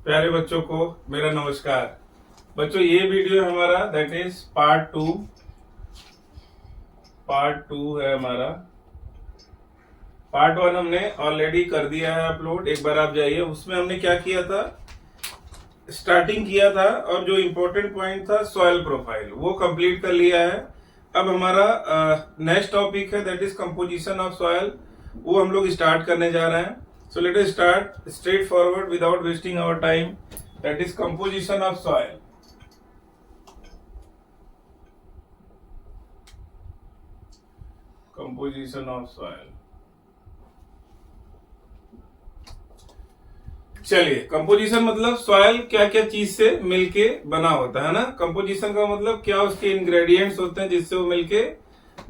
प्यारे बच्चों को मेरा नमस्कार। बच्चों ये वीडियो हमारा दैट इज पार्ट टू है हमारा। पार्ट वन हमने ऑलरेडी कर दिया है अपलोड, एक बार आप जाइए। उसमें हमने क्या किया था, स्टार्टिंग किया था और जो इम्पोर्टेंट पॉइंट था सॉइल प्रोफाइल वो कंप्लीट कर लिया है। अब हमारा नेक्स्ट टॉपिक है that is composition of soil, वो हम लोग स्टार्ट करने जा रहे हैं। So let us start straight forward without wasting our time. That is composition of soil. Composition of soil, चलिए कंपोजिशन मतलब सॉइल क्या क्या चीज से मिलके बना होता है ना। कंपोजिशन का मतलब क्या, उसके इंग्रेडिएंट्स होते हैं जिससे वो मिलके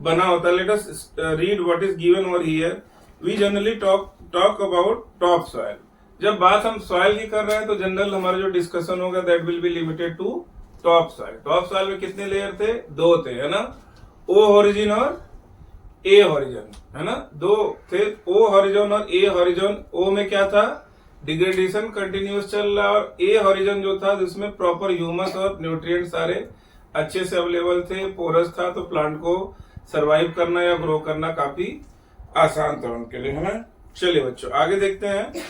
बना होता है। Let us read what is given over here. We generally talk about top soil. जब बात हम सॉइल की कर रहे हैं तो जनरल हमारा जो डिस्कशन होगा that will be limited to top soil. Top soil में कितने लेयर थे? दो थे, है ना। ओ हॉरिजन और ए हॉरिजन, है ना, दो थे। ओ हॉरिजन और ए हॉरिजन। ओ में क्या था, डिग्रेडेशन कंटिन्यूस चल रहा, और ए हॉरिजन जो था जिसमें प्रॉपर ह्यूमस और न्यूट्रिएंट सारे अच्छे से अवेलेबल थे, पोरस था, तो प्लांट को सरवाइव करना या ग्रो करना काफी आसान था उनके लिए, है ना। चलिए बच्चों आगे देखते हैं।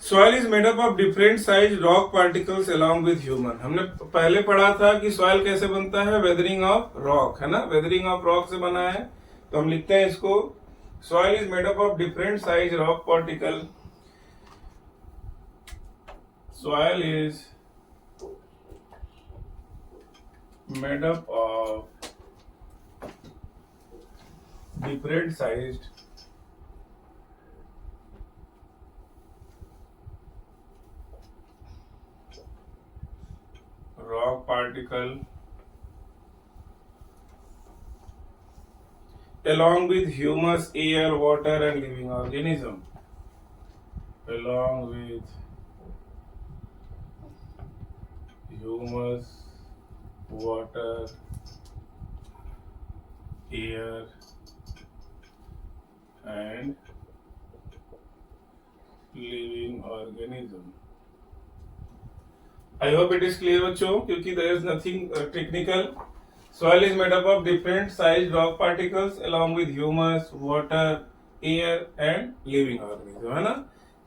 Soil is made up of different size rock particles along with human. हमने पहले पढ़ा था कि सॉइल कैसे बनता है, वेदरिंग ऑफ रॉक, है ना, वेदरिंग ऑफ रॉक से बना है। तो हम लिखते हैं इसको, soil is made up of different size rock particle. Soil is made up of different sized rock particle along with humus, air, water and living organism. Along with humus, water, air and living organism. I hope it is clear बच्चों, क्योंकि there is nothing technical. Soil is made up of different sized rock particles along with humus, water, air and living organism, है ना।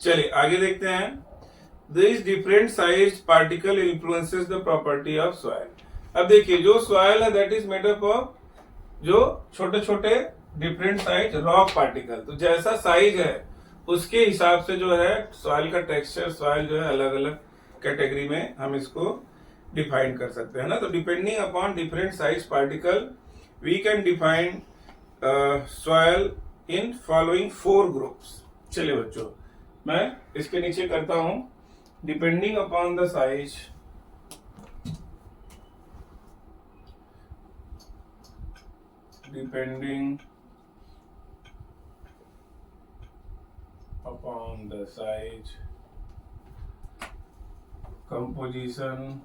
चलिए आगे देखते हैं। These different sized particle influences the property of soil. अब देखिए जो soil है that is made up of जो छोटे छोटे डिफरेंट साइज रॉक पार्टिकल, तो जैसा साइज है उसके हिसाब से जो है सॉइल का टेक्सचर, सॉइल जो है अलग अलग कैटेगरी में हम इसको डिफाइन कर सकते हैं ना। तो depending upon different size particle we can define soil in following 4 groups. चलिए बच्चों मैं इसके नीचे करता हूं। Depending upon the size composition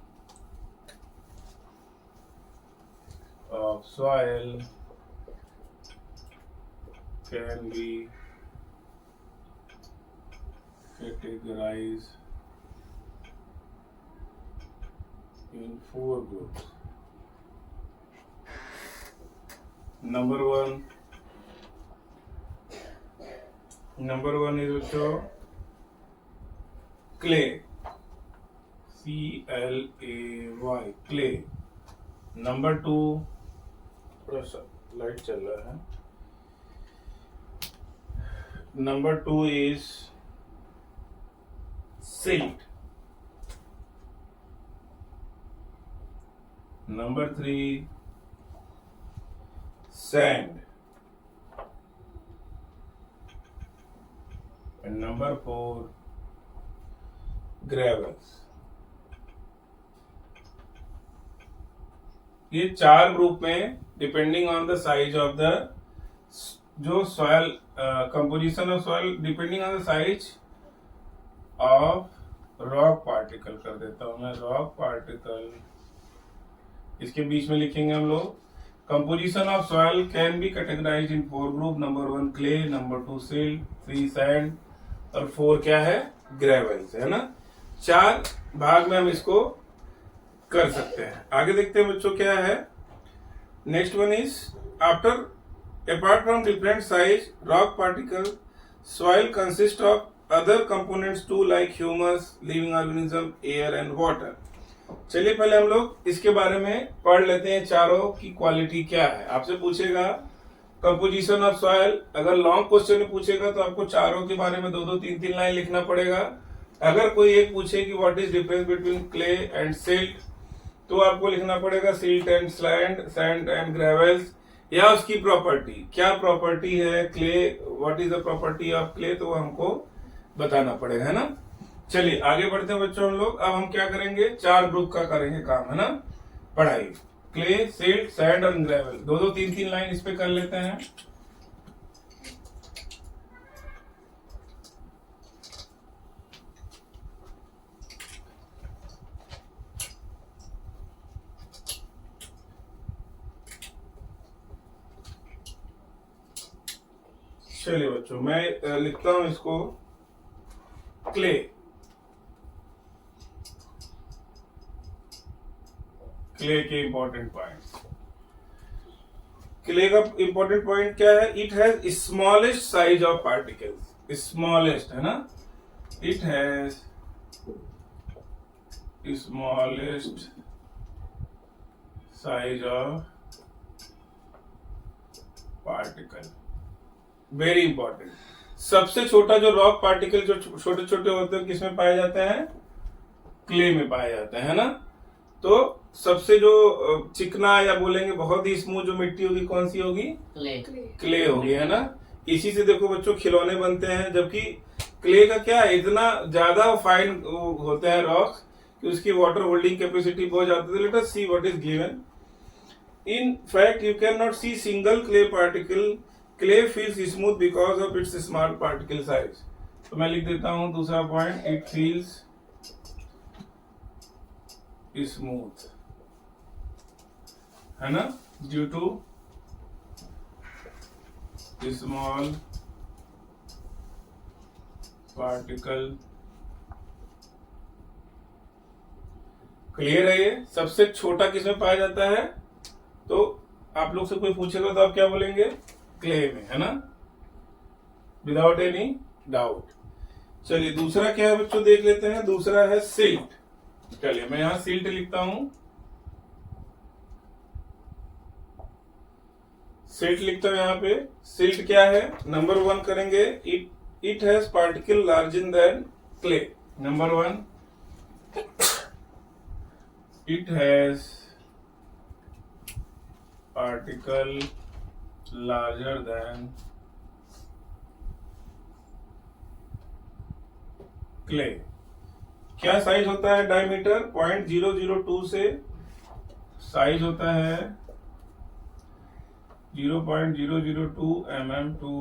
of soil can be categorized in 4 groups. Number one is also clay, CLAY, clay. Number 2, थोड़ा सा light चल रहा है। Number 2 is silt. Number 3, sand. And number 4, gravels. ये 4 ग्रुप में depending on the size of the जो soil, composition of soil depending on the size of rock particle कर देता हूं मैं। रॉक पार्टिकल इसके बीच में लिखेंगे हम लोग। Composition of soil can B categorised in 4 group. Number 1 clay, number 2 silt, 3 sand और 4 क्या है, ग्रेवल्स, है ना। 4 भाग में हम इसको कर सकते हैं। आगे देखते हैं बच्चों क्या है। Next one is after apart from different size rock particle soil consists of other components too like humus living organism air and water। चलिए पहले हम लोग इसके बारे में पढ़ लेते हैं चारों की क्वालिटी क्या है। आपसे पूछेगा कंपोजिशन ऑफ सॉइल, अगर लॉन्ग क्वेश्चन में पूछेगा तो आपको चारों के बारे में 2-2 3-3 लाइन लिखना पड़ेगा। अगर कोई एक पूछे कि what is difference between clay and silt तो आपको लिखना पड़ेगा silt and sand and gravels, या उसकी प्रॉपर्टी क्या प्रॉपर्टी है clay, what is the property of clay, तो हमको बताना पड़ेगा, है ना। चलिए आगे बढ़ते हैं बच्चों हम लोग। अब हम क्या करेंगे, 4 ग्रुप का करेंगे काम, है ना, पढ़ाई। क्ले, सिल्ट, सैंड और ग्रेवल, 2-2 3-3 लाइन इस पे कर लेते हैं। चलिए बच्चों मैं लिखता हूं इसको क्ले। क्ले के इंपॉर्टेंट पॉइंट्स। क्ले का इंपॉर्टेंट पॉइंट क्या है, it has smallest size of particles, smallest, है ना, it has smallest size of particle, very important. सबसे छोटा जो रॉक पार्टिकल जो छोटे छोटे होते हैं किसमें पाए जाते हैं, क्ले में पाए जाते हैं, है ना। तो सबसे जो चिकना या बोलेंगे बहुत ही स्मूथ जो मिट्टी होगी कौन सी होगी, क्ले होगी, है ना। इसी से देखो बच्चों खिलौने बनते हैं, जबकि क्ले का क्या है, इतना ज्यादा फाइन होता है रॉक कि उसकी वाटर होल्डिंग कैपेसिटी बहुत ज्यादा है। Let us see what is given. In fact you can not see single clay particle, clay feels smooth because of its small particle size. तो मैं लिख देता हूं दूसरा पॉइंट, इट फील्स स्मूथ, है ना, due to small particle. Clear है ये। सबसे छोटा किसमें पाया जाता है, तो आप लोग से कोई पूछेगा तो आप क्या बोलेंगे, क्ले में, है ना, विदाउट एनी डाउट। चलिए दूसरा क्या है बच्चों देख लेते हैं। दूसरा है सिल्ट। चलिए मैं यहां सिल्ट लिखता हूं, सिल्ट लिखता हूं यहां पे। सिल्ट क्या है, नंबर 1 करेंगे, it has particle larger than clay. Number 1, it has particle larger than clay। क्या साइज होता है, डायमीटर 0.002 से साइज होता है 0.002 mm to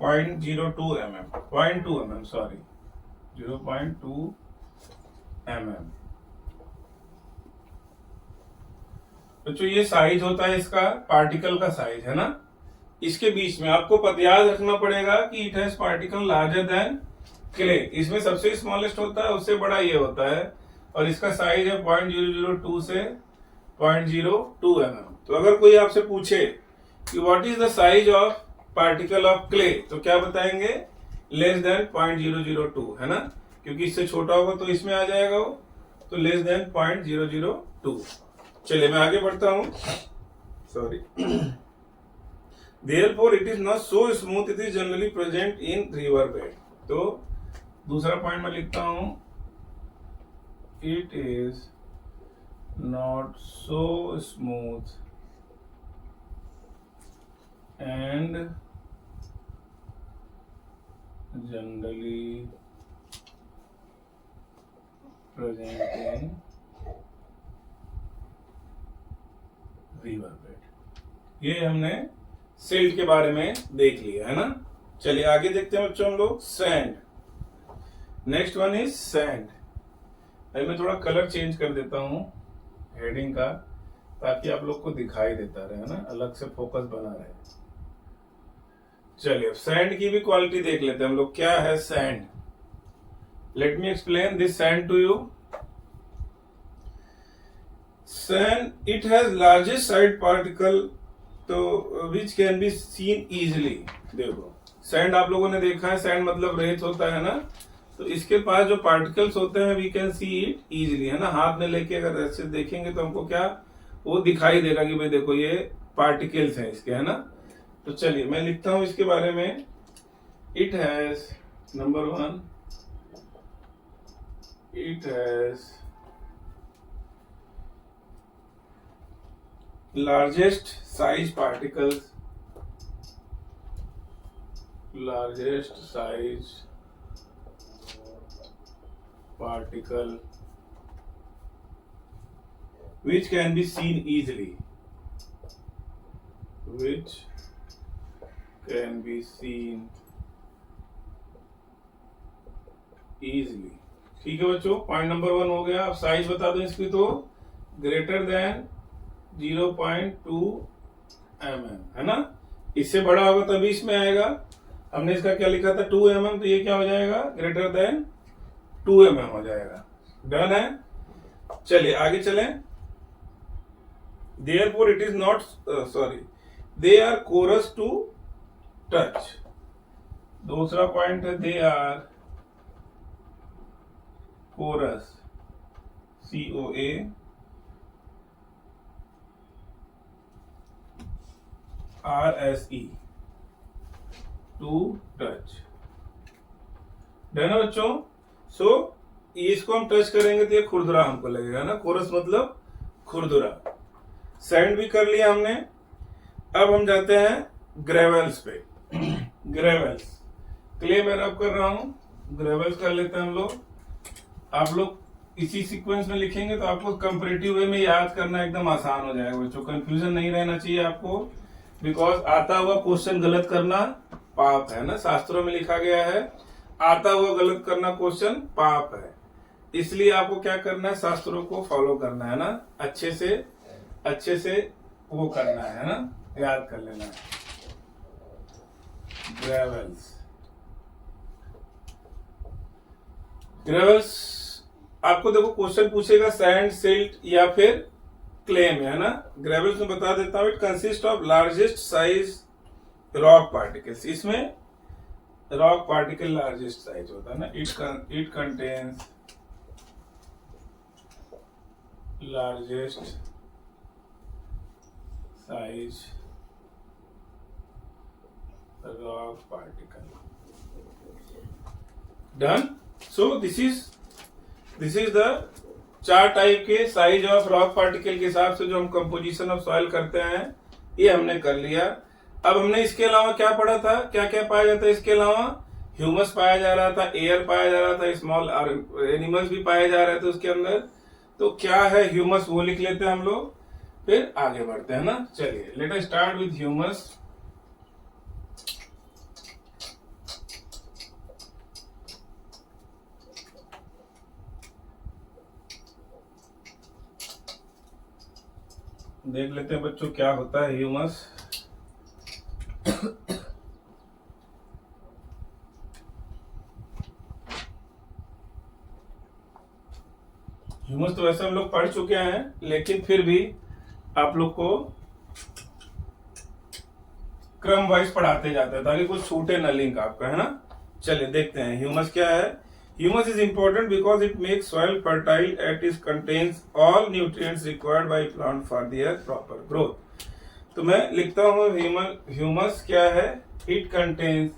0.02 mm, 0.2 mm, sorry 0.2 mm। बच्चों ये साइज होता है इसका, पार्टिकल का साइज, है ना। इसके बीच में आपको याद रखना पड़ेगा कि it has particle larger than clay. इसमें सबसे स्मॉलेस्ट होता है, उससे बड़ा ये होता है, और इसका साइज है 0.002 से 0.02 mm। तो अगर कोई आपसे पूछे कि what is the size of particle of clay, तो क्या बताएंगे, लेस देन 0.002, है ना, क्योंकि इससे छोटा होगा तो इसमें आ जाएगा वो, तो लेस देन 0.002। चलिए मैं आगे बढ़ता हूं, sorry. Therefore it is not so smooth, it is generally present in river bed। तो दूसरा पॉइंट मैं लिखता हूं, it is not so smooth and generally present in river bed. ये हमने सिल्ट के बारे में देख लिया, है ना। चलिए आगे देखते हैं बच्चों हम लोग sand. Next one is sand. अभी मैं थोड़ा कलर चेंज कर देता हूं हेडिंग का, ताकि आप लोग को दिखाई देता रहे, है ना, अलग से फोकस बना रहे। चलिए अब सैंड की भी क्वालिटी देख लेते हैं हम लोग। क्या है sand, Let me explain this sand to you. Sand, it has largest side particle तो which can be seen easily. देखो सैंड आप लोगों ने देखा है, सैंड मतलब रेत होता है ना, तो इसके पास जो पार्टिकल्स होते हैं we can see it easily, है ना। हाथ में लेके अगर ऐसे देखेंगे तो हमको क्या वो दिखाई देगा कि भाई देखो ये पार्टिकल्स हैं इसके, है ना। तो चलिए मैं लिखता हूं इसके बारे में। It has number 1, it has largest size particles, largest size particle which can be seen easily, which can be seen easily। ठीक है बच्चों, पॉइंट नंबर 1 हो गया। अब साइज बता दो इसकी, तो ग्रेटर देन 0.2 mm, है ना। इससे बड़ा होगा तभी इसमें आएगा। हमने इसका क्या लिखा था 2 mm, तो ये क्या हो जाएगा ग्रेटर देन 2 mm हो जाएगा। डन है। चलिए आगे चलें। Therefore it is not they are porous to touch। दूसरा पॉइंट है they are porous, COA RSE to touch. Done है बच्चों। सो इसको हम टच करेंगे तो ये खुरदुरा हमको लगेगा ना, कोरस मतलब खुरदुरा। सैंड भी कर लिया हमने। अब हम जाते हैं ग्रेवल्स पे। ग्रेवल्स, क्ले में रब कर रहा हूं, ग्रेवल्स कर लेते हैं हम लोग। आप लोग इसी सीक्वेंस में लिखेंगे तो आपको कंपैरेटिव वे में याद करना एकदम आसान हो जाएगा बच्चों। कंफ्यूजन नहीं रहना चाहिए आपको, बिकॉज आता हुआ क्वेश्चन गलत करना पाप है ना। शास्त्रों में लिखा गया है आता हुआ गलत करना क्वेश्चन पाप है। इसलिए आपको क्या करना है, शास्त्रों को फॉलो करना है ना, अच्छे से वो करना है ना, याद कर लेना है। ग्रेवल्स, ग्रेवल्स आपको देखो क्वेश्चन पूछेगा सैंड, सिल्ट या फिर क्ले में, है ना। ग्रेवल्स में बता देता हूं, it consist of largest size rock particles. इसमें रॉक पार्टिकल लार्जेस्ट साइज होता है ना। It contains largest size rock particle. Done. So this is the 4 type के साइज ऑफ रॉक पार्टिकल के हिसाब से जो हम कंपोजिशन ऑफ सॉइल करते हैं, ये हमने कर लिया। अब हमने इसके अलावा क्या पढ़ा था, क्या क्या पाया जाता है इसके अलावा? ह्यूमस पाया जा रहा था, एयर पाया जा रहा था, स्मॉल एनिमल्स भी पाए जा रहे थे उसके अंदर। तो क्या है ह्यूमस, वो लिख लेते हैं हम लोग, फिर आगे बढ़ते हैं ना। चलिए late us start with humus. देख लेते हैं बच्चों क्या होता है ह्यूमस। ह्यूमस तो वैसे हम लोग पढ़ चुके हैं, लेकिन फिर भी आप लोग को क्रम वाइज पढ़ाते जाते हैं ताकि कुछ छूटे ना लिंक आपका, है ना। चलिए देखते हैं ह्यूमस क्या है। Humus is important because it makes soil fertile and it contains all nutrients required by plant for their proper growth। तो मैं लिखता हूँ ह्यूमस क्या है। It contains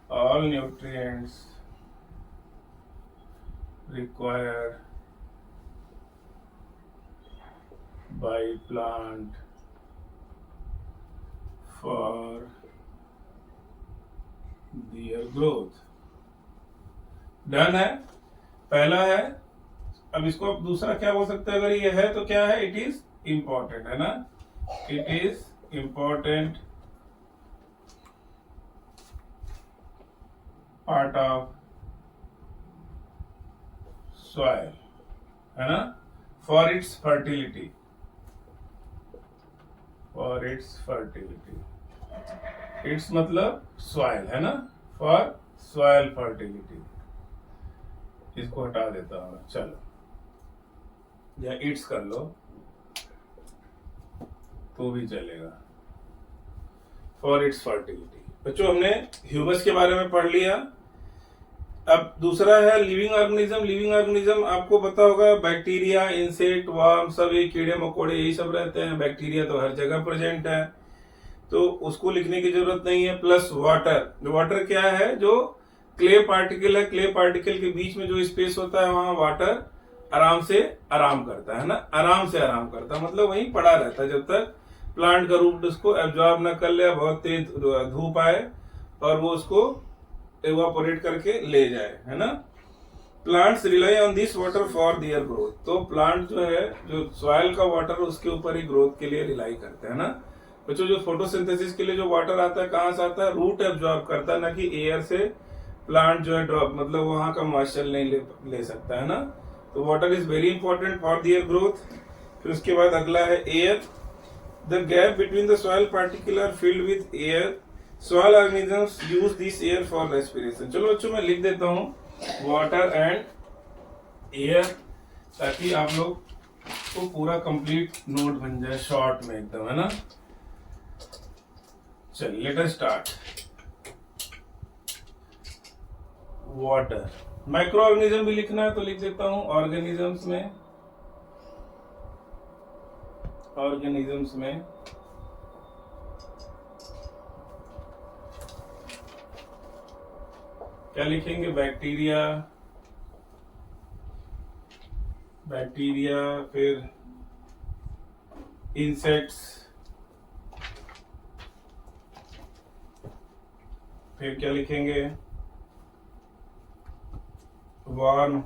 all nutrients required by plant for their growth। Done है, पहला है। अब इसको दूसरा क्या हो सकता है, अगर ये है तो क्या है, इट इज इंपॉर्टेंट, है ना। It is important part of soil, है ना, फॉर इट्स फर्टिलिटी, इट्स मतलब सॉइल है ना, फॉर सॉइल फर्टिलिटी। इसको हटा देता हूं, चलो, या इट्स कर लो तो भी चलेगा, फॉर इट्स फर्टिलिटी। बच्चों हमने ह्यूमस के बारे में पढ़ लिया। अब दूसरा है लिविंग ऑर्गेनिज्म। लिविंग ऑर्गेनिज्म आपको पता होगा, बैक्टीरिया, इंसेक्ट, वर्म, सब ये कीड़े मकोड़े यही सब रहते हैं। बैक्टीरिया तो हर जगह प्रेजेंट है, तो उसको लिखने की जरूरत नहीं है। Plus water. वाटर क्या है? जो क्ले पार्टिकल है, क्ले पार्टिकल के बीच में जो स्पेस होता है वहां वाटर आराम से आराम करता है ना, आराम से आराम करता है, मतलब वहीं पड़ा रहता है जब तक प्लांट का रूट उसको एब्जॉर्ब न कर ले, बहुत तेज धूप आए और वो उसको एवापोरेट करके ले जाए, है ना। Plants rely on this water for their growth. तो प्लांट जो है, जो सॉइल का वाटर उसके ऊपर ही ग्रोथ के लिए रिलाई करते हैं ना। बच्चों जो फोटोसिंथेसिस के लिए जो वाटर आता है कहाँ से आता है? रूट एब्जॉर्ब करता है, ना कि एयर से प्लांट जो है ड्रॉप, मतलब वहां का मॉइस्चर नहीं ले सकता है ना। तो water is very important for their growth. फिर उसके बाद अगला है air. The gap between the soil particle are filled with air. Soil organisms use this air for respiration. चलो बच्चों मैं लिख देता हूँ वाटर एंड एयर, ताकि आप लोग को पूरा कंप्लीट नोट बन जाए शॉर्ट में एकदम, है ना। चलिए late us start. Water. Micro organism भी लिखना है तो लिख देता हूं ऑर्गेनिजम्स में। ऑर्गेनिजम्स में क्या लिखेंगे? बैक्टीरिया, बैक्टीरिया, फिर इंसेक्ट्स, फिर क्या लिखेंगे? Worm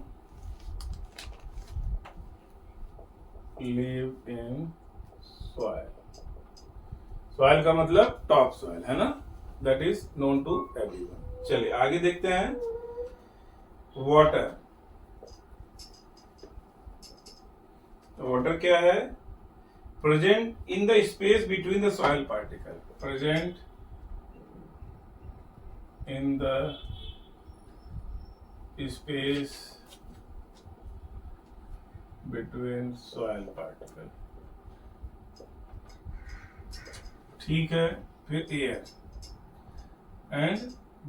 live in soil. Soil का मतलब टॉप सॉइल, है ना, that is known to everyone. चलिए आगे देखते हैं। वाटर। वाटर क्या है? Present in the space between the soil particle. Present in the space between soil particle। ठीक है। फिर air, and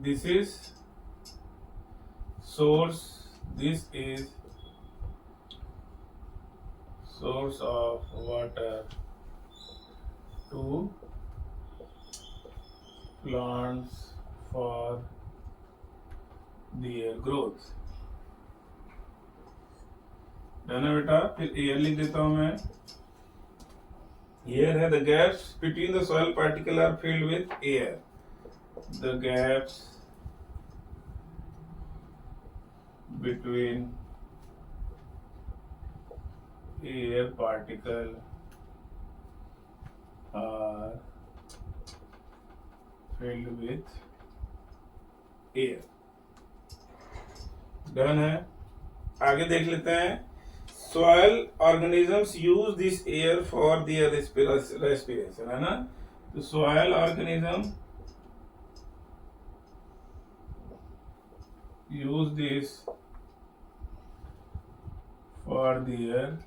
this is source, this is source of water to plants for their growth। Done है बेटा। फिर air लिख देता हूं मैं। एयर है the gaps between the soil particle are filled with air. The gaps between air particle are filled with air. Done है। आगे देख लेते हैं। Soil organisms use this air for their respiration, है ना। तो soil organism use this for their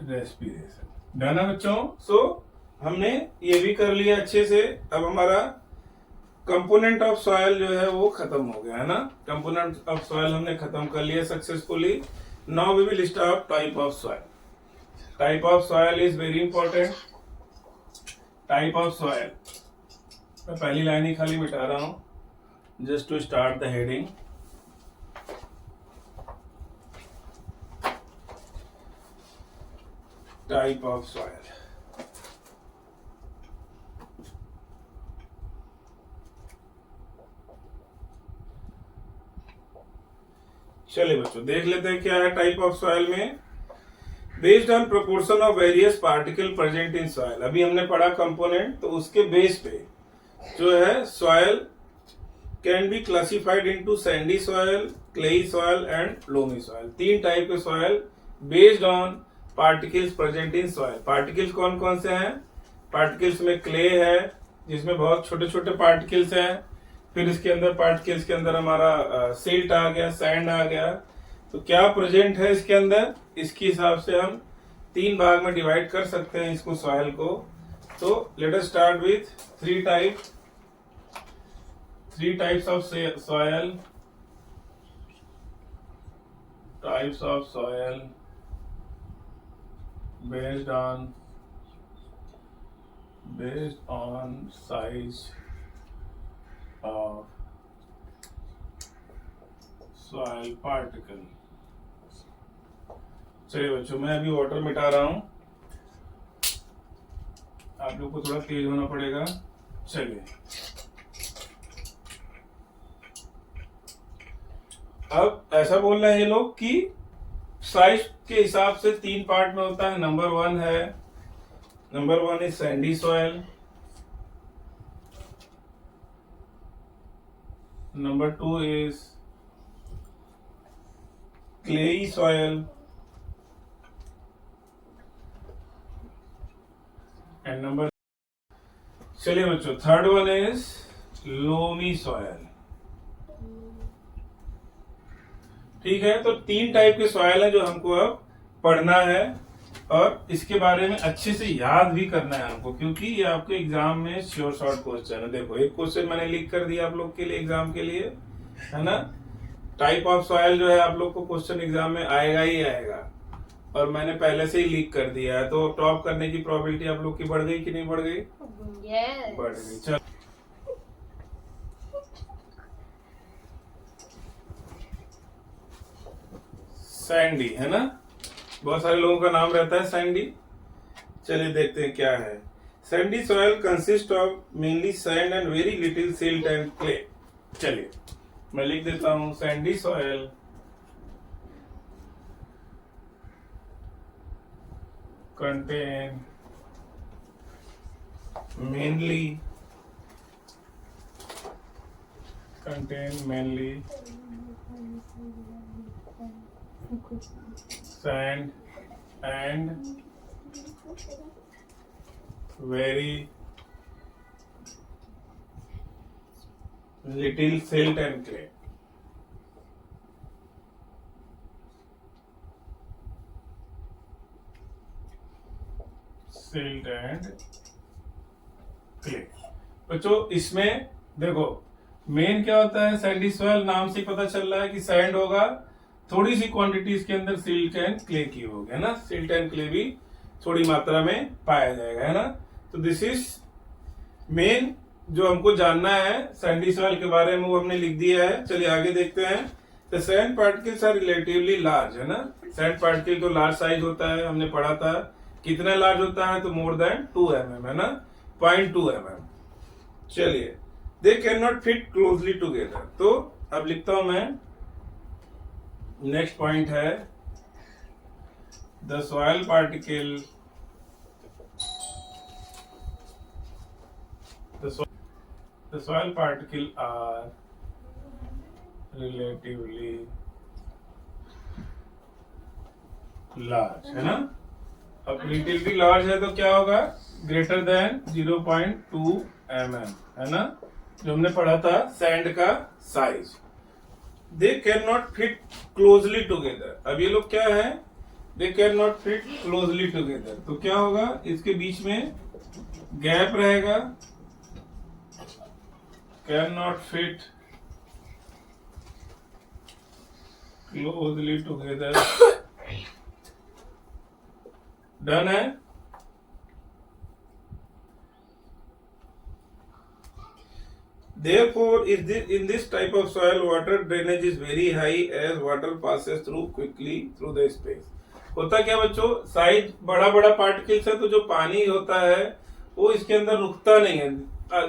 respiration. Done है बच्चों। सो हमने ये भी कर लिया अच्छे से। अब हमारा कंपोनेंट ऑफ सॉइल जो है वो खत्म हो गया, है ना। कंपोनेंट ऑफ सॉइल हमने खत्म कर लिया successfully. Now we will start type of soil. Type of soil is very important. Type of soil, मैं पहली लाइन ही खाली मिटा रहा हूं just to start the heading. Type of soil. चलिए बच्चों देख लेते हैं क्या है टाइप ऑफ सॉइल में। Based on proportion of various particle present in soil. अभी हमने पढ़ा कंपोनेंट, तो उसके बेस पे जो है soil can be classified into Sandy soil, clayey soil and loamy soil. तीन टाइप के soil based on particles present in soil. Particles कौन कौन से हैं? पार्टिकल्स में क्ले है जिसमें बहुत छोटे छोटे पार्टिकल्स हैं, फिर इसके अंदर पार्टिकल्स के अंदर हमारा सिल्ट आ गया, सैंड आ गया। तो क्या प्रेजेंट है इसके अंदर, इसके हिसाब से हम 3 भाग में डिवाइड कर सकते हैं इसको, सॉइल को। तो late us start with 3 types of soil, types of soil based on size of soil particle। चलिए बच्चों, मैं अभी वाटर मिटा रहा हूं, आप लोग को थोड़ा तेज होना पड़ेगा। चलिए, अब ऐसा बोल रहे हैं ये लोग कि साइज के हिसाब से 3 पार्ट में होता है। Number 1 is sandy soil, number 2 is clayey soil, and number, चलिए बच्चों, third one is loamy soil. ठीक है, तो 3 टाइप के सॉयल है जो हमको अब पढ़ना है, और इसके बारे में अच्छे से याद भी करना है हमको, क्योंकि ये आपके एग्जाम में श्योर शॉर्ट क्वेश्चन है। देखो, एक क्वेश्चन मैंने लिख कर दिया आप लोग के लिए एग्जाम के लिए, है ना। टाइप ऑफ सॉयल जो है आप लोग को क्वेश्चन एग्जाम में आएगा ही आएगा, और मैंने पहले से ही लिख कर दिया है। तो टॉप करने की प्रोबेबिलिटी आप लोग की बढ़ गई कि नहीं बढ़ गई? yes. बढ़ गई। चलो, सैंडी है ना, बहुत सारे लोगों का नाम रहता है सैंडी। चलिए देखते हैं क्या है। Sandy soil consist of mainly sand and very little silt and clay. चलिए मैं लिख देता हूं, Sandy soil contain mainly sand and very little silt and clay। Silt and clay. बच्चों, इसमें देखो मेन क्या होता है, सैंडी सॉइल नाम से पता चल रहा है कि सैंड होगा, थोड़ी सी क्वांटिटी इसके अंदर सिल्ट एंड क्ले की होगी, है ना। सिल्ट एंड क्ले भी थोड़ी मात्रा में पाया जाएगा, है ना। तो दिस इज मेन जो हमको जानना है सैंडी सॉइल के बारे में, वो हमने लिख दिया है। चलिए आगे देखते हैं। The sand particles are relatively large, है ना। सैंड पार्टिकल तो लार्ज साइज होता है, हमने पढ़ा था। कितना लार्ज होता है? तो मोर देन 2 mm, है ना, 0.2 mm। चलिए, they can not fit closely together. तो अब लिखता हूं मैं, नेक्स्ट पॉइंट है, the soil particle are relatively large, है ना। अब रिलेटिवली लार्ज है तो क्या होगा? ग्रेटर देन 0.2 mm, है ना, जो हमने पढ़ा था सैंड का size. They can not fit closely together. अब ये लोग क्या है? दे can not fit closely together. तो क्या होगा? इसके बीच में गैप रहेगा, can not fit closely together. Done है। Therefore, in this type of soil, water drainage is very high as water passes through quickly through the space. होता क्या बच्चों, साइज बड़ा बड़ा पार्टिकल्स है तो जो पानी होता है वो इसके अंदर रुकता नहीं है,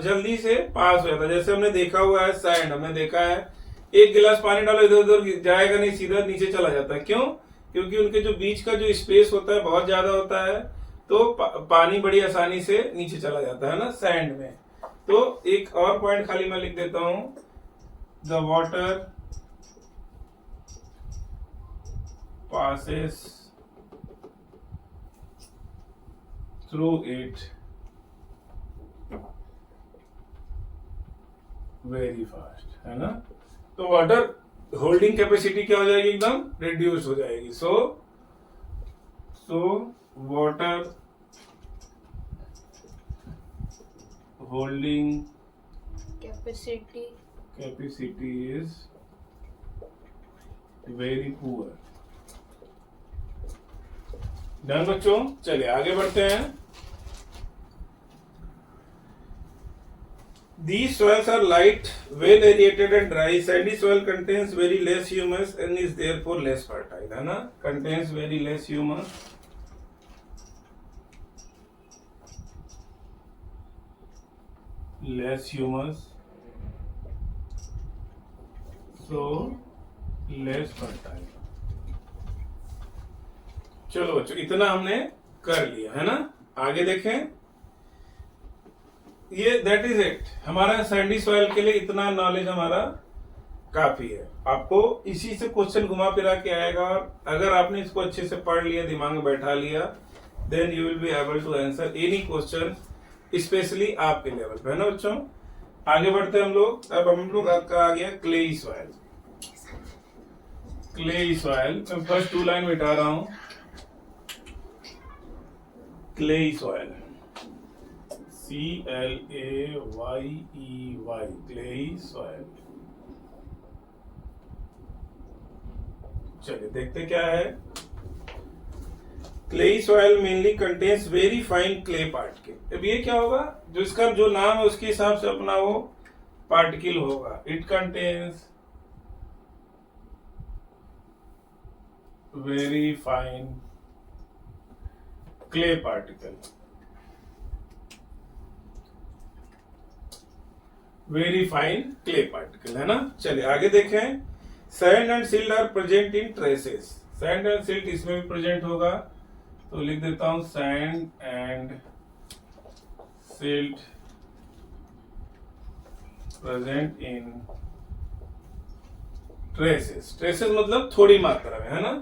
जल्दी से पास हो जाता है। जैसे हमने देखा हुआ है सैंड, हमने देखा है एक गिलास पानी डालो इधर उधर जाएगा नहीं, सीधा नीचे चला जाता है। क्यों? क्योंकि उनके जो बीच का जो स्पेस होता है बहुत ज्यादा होता है, तो पानी बड़ी आसानी से नीचे चला जाता है ना सैंड में। तो एक और पॉइंट खाली मैं लिख देता हूं, the water passes through it very fast, है ना। तो वाटर होल्डिंग कैपेसिटी क्या हो जाएगी, एकदम रिड्यूस हो जाएगी। So water holding capacity is very poor. Done बच्चों, चलिए आगे बढ़ते हैं। These soils are light, well aerated and dry. Sandy soil contains very less humus and is therefore less fertile, है ना। Contains very less humus, so less fertile। चलो बच्चों, इतना हमने कर लिया, है ना। आगे देखें, ये दैट इज इट। हमारा सैंडी सॉइल के लिए इतना नॉलेज हमारा काफी है। आपको इसी से क्वेश्चन घुमा फिरा के आएगा, और अगर आपने इसको अच्छे से पढ़ लिया, दिमाग में बैठा लिया, then you will be able to answer any question, specially आपके लेवल पे, है ना बच्चों। आगे बढ़ते हैं हम लोग। अब हम लोग आपका आ गया क्लेई सॉइल। क्लेई सॉइल मैं फर्स्ट 2 लाइन मिटा रहा हूं। Clayey soil, CLAYEY, clayey soil. चलिए देखते क्या है। Clayey soil mainly contains very fine clay particle. अब ये क्या होगा, जो इसका जो नाम है उसके हिसाब से अपना वो पार्टिकल होगा। It contains very fine clay particle, very fine clay particle, है ना। चलिए आगे देखें। Sand and silt are present in traces. Sand and silt इसमें भी प्रेजेंट होगा, तो लिख देता हूं sand and silt present in traces. Traces मतलब थोड़ी मात्रा में, है ना।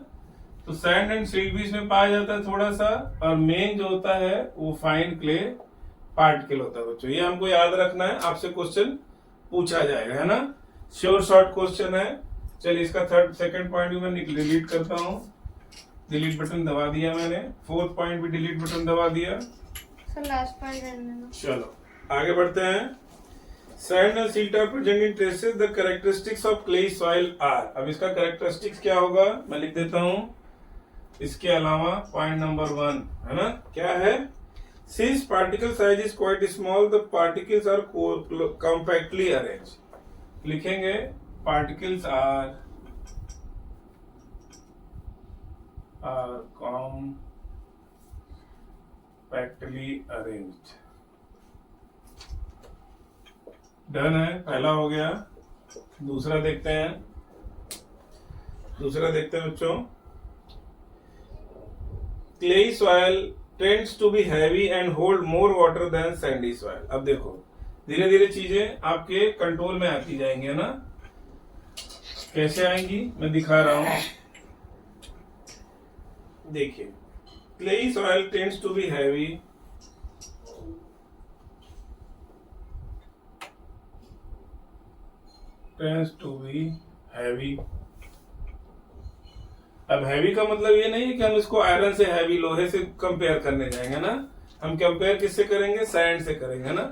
तो सैंड एंड सिल्ट भी इसमें पाया जाता है थोड़ा सा, और मेन जो होता है वो फाइन क्ले पार्टिकल होता है बच्चों। ये हमको याद रखना है, आपसे क्वेश्चन पूछा जाएगा, है ना। श्योर शॉर्ट क्वेश्चन है। चलिए इसका सेकंड पॉइंट भी मैं डिलीट करता हूं। डिलीट बटन दबा दिया मैंने। 4th पॉइंट भी डिलीट बटन दबा दिया। Sir last point. चलो आगे बढ़ते हैं। Sand and silt are present in traces. The characteristics of clayey soil are. अब इसका कैरेक्टरिस्टिक्स क्या होगा, मैं लिख देता हूं। इसके अलावा पॉइंट नंबर 1, है ना, क्या है। Since particle size is quite small, the particles are compactly arranged. लिखेंगे particles are compactly arranged. Done है, पहला हो गया। दूसरा देखते हैं। बच्चों। Clay soil tends to be heavy and hold more water than sandy soil। अब देखो धीरे धीरे चीजें आपके कंट्रोल में आती जाएंगी, है ना। कैसे आएंगी मैं दिखा रहा हूं। देखिए, clayey soil tends to be heavy, अब हैवी का मतलब ये नहीं है कि हम इसको आयरन से, हैवी लोहे से कंपेयर करने जाएंगे ना। हम कंपेयर किससे करेंगे, सैंड से करेंगे ना।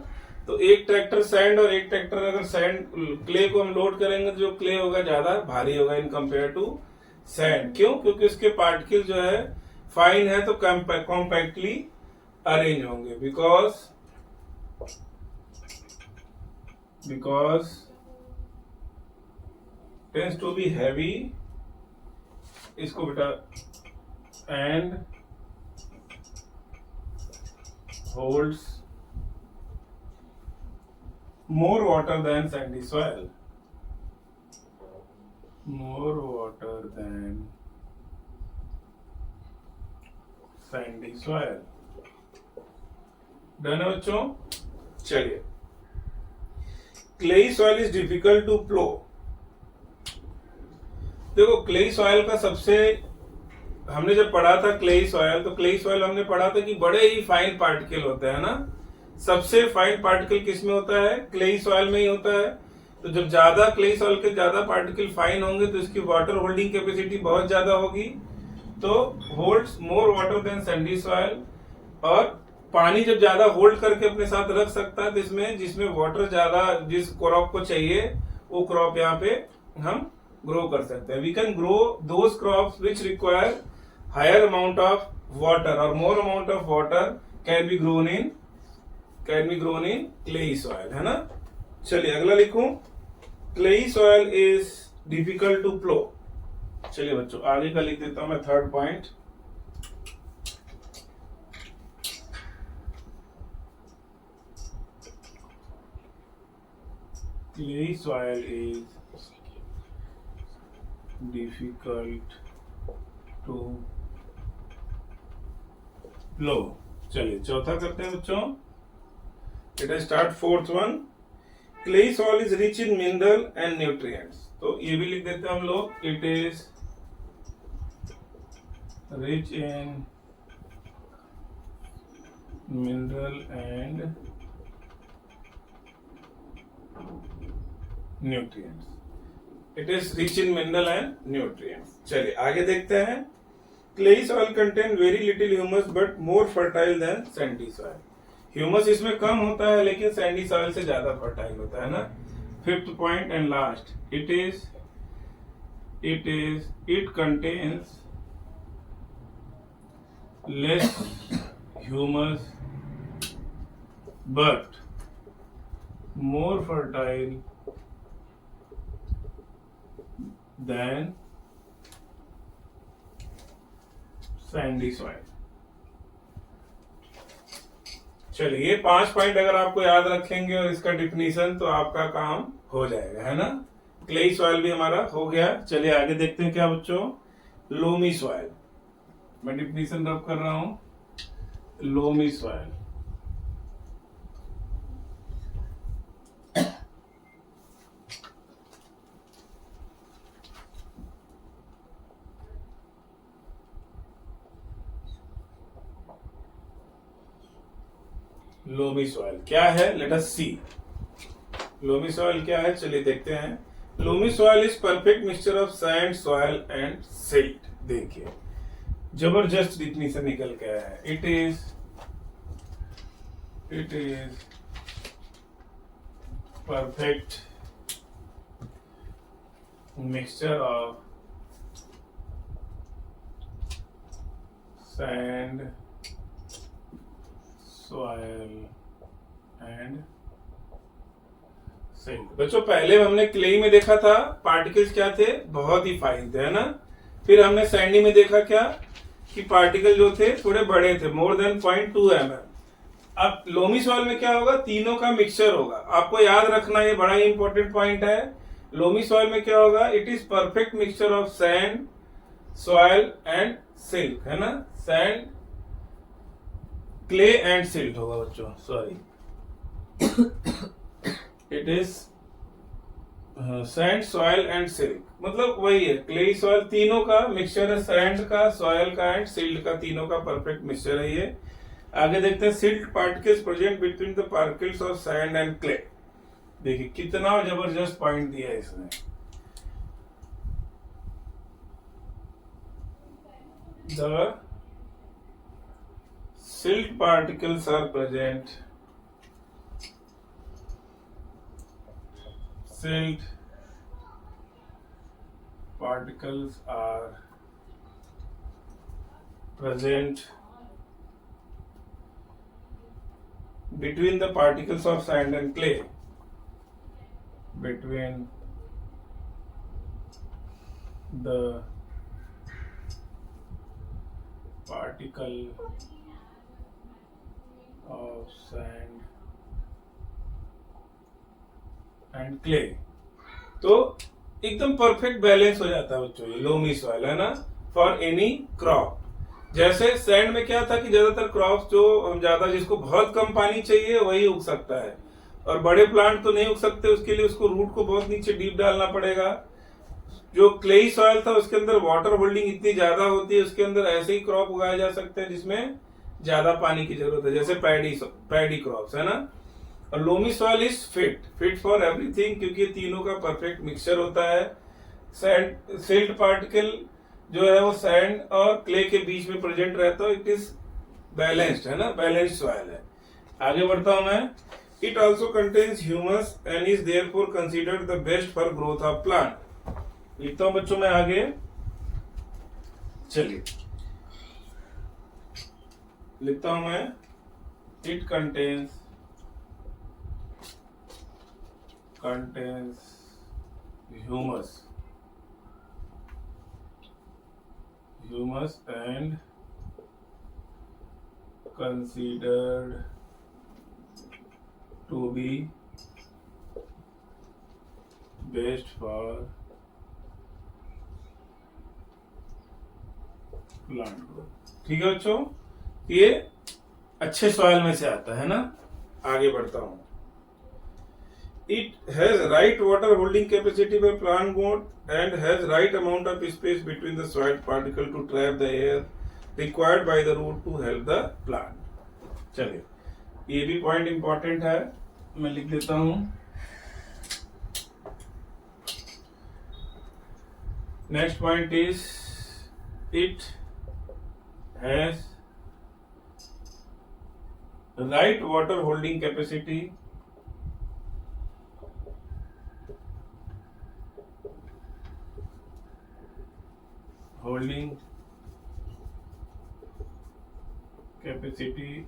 तो एक ट्रैक्टर सैंड और एक ट्रैक्टर अगर सैंड क्ले को हम लोड करेंगे, तो जो क्ले होगा ज्यादा भारी होगा इन कंपेयर टू सैंड। क्यों, क्योंकि उसके पार्टिकल जो है फाइन है, तो कॉम्पैक्टली अरेंज होंगे। Because tends to be heavy, इसको बेटा, and holds more water than sandy soil. Done है बच्चों। चलिए, clayey soil is difficult to plough. देखो क्लेई सॉइल का सबसे, हमने जब पढ़ा था क्लेई सॉइल, तो क्लेई सॉइल हमने पढ़ा था कि बड़े ही फाइन पार्टिकल होते हैं ना। सबसे फाइन पार्टिकल किस में होता है? क्लेई सॉइल में ही होता है। तो जब ज्यादा क्लेई सॉइल के ज्यादा पार्टिकल फाइन होंगे तो इसकी वाटर होल्डिंग कैपेसिटी बहुत ज्यादा होगी, तो holds more water than sandy soil. और पानी जब ज्यादा होल्ड करके अपने साथ रख सकता है तो इसमें जिसमें वाटर ज्यादा जिस क्रॉप को चाहिए वो क्रॉप यहाँ पे हम ग्रो कर सकते हैं। We can grow those crops which require higher amount of water और more amount of water can be grown in clay soil, है ना। चलिए अगला लिखूं, clay soil is difficult to plough. चलिए बच्चों आगे का लिख देता हूं मैं third point. Clay soil is difficult to plough. चलिए चौथा करते हैं बच्चों। Let us start fourth one. Clay soil is rich in mineral and nutrients. तो ये भी लिख देते हैं हम लोग, it is rich in mineral and nutrients. It is rich in mineral and nutrients. चलिए आगे देखते हैं। Clayey soil contain very little humus but more fertile than sandy soil. Humus इसमें कम होता है लेकिन सैंडी सॉइल से ज्यादा फर्टाइल होता है ना। Fifth point and last, it contains less humus but more fertile than sandy soil. चलिए ये 5 पॉइंट अगर आपको याद रखेंगे और इसका डिफिनीशन तो आपका काम हो जाएगा, है ना। क्लेई सॉइल भी हमारा हो गया। चलिए आगे देखते हैं क्या बच्चों, लोमी सॉइल। मैं डिफिनीशन रब कर रहा हूं। लोमी सॉइल, लोमी सॉइल क्या है? लेट अस सी। लोमी सॉइल क्या है, चलिए देखते हैं। Loamy soil is perfect mixture of sand, soil and silt. देखिए जबरदस्त डिफिनीशन निकल के आया है। It is perfect mixture of sand, soil and silt. बच्चों पहले हमने क्लेई में देखा था पार्टिकल्स क्या थे, बहुत ही फाइन थे, है ना। फिर हमने सैंडी में देखा क्या कि पार्टिकल जो थे थोड़े बड़े थे, मोर देन 0.2 mm। अब लोमी सॉइल में क्या होगा, तीनों का मिक्सचर होगा। आपको याद रखना ये बड़ा ही इंपॉर्टेंट पॉइंट है। लोमी सॉइल में क्या होगा, it is perfect mixture of sand, soil and silt, है ना। सैंड, क्ले एंड सिल्ट होगा बच्चों, sorry. It is sand, soil and silt, मतलब वही है। क्ले सॉइल तीनों का मिक्सचर है, सैंड का, सॉइल का एंड सिल्ट का, तीनों का परफेक्ट मिक्सचर है ये। आगे देखते हैं, silt particles present between the particles of sand and clay. देखिए कितना जबरदस्त पॉइंट दिया है इसने। The silt particles are present. Silt particles are present between the particles of sand and clay. Between the particle of sand and clay। तो एकदम perfect balance हो जाता है बच्चों ये लोमी सॉइल, है ना, फॉर एनी क्रॉप। जैसे सैंड में क्या था कि ज्यादातर क्रॉप्स जो ज्यादा जिसको बहुत कम पानी चाहिए वही उग सकता है, और बड़े प्लांट तो नहीं उग सकते, उसके लिए उसको रूट को बहुत नीचे डीप डालना पड़ेगा। जो क्लेई सॉइल था उसके अंदर वाटर होल्डिंग इतनी ज्यादा होती है, उसके अंदर ऐसे ही क्रॉप उगाए जा सकते हैं जिसमें ज्यादा पानी की जरूरत है, जैसे पैडी क्रॉप्स है ना। और loamy soil is fit for everything, क्योंकि तीनों का परफेक्ट मिक्सचर होता है। सैंड सिल्ट पार्टिकल जो है वो सैंड और क्ले के बीच में प्रेजेंट रहता है। इट इज बैलेंस्ड है ना, बैलेंस्ड सॉइल है। आगे बढ़ता हूं मैं। It also contains humus and is therefore considered the best for growth of plant. लिखता हूं बच्चों मैं आगे, चलिए लिखता हूं मैं। It contains humus and considered to be best for plant growth. ठीक है बच्चों, ये अच्छे सॉइल में से आता है ना। आगे बढ़ता हूं। It has right water holding capacity by plant growth and has right amount of space between the soil particle to trap the air required by the root to help the plant। चलिए, ये भी point important है, मैं लिख देता हूं। Next point is it has right water holding capacity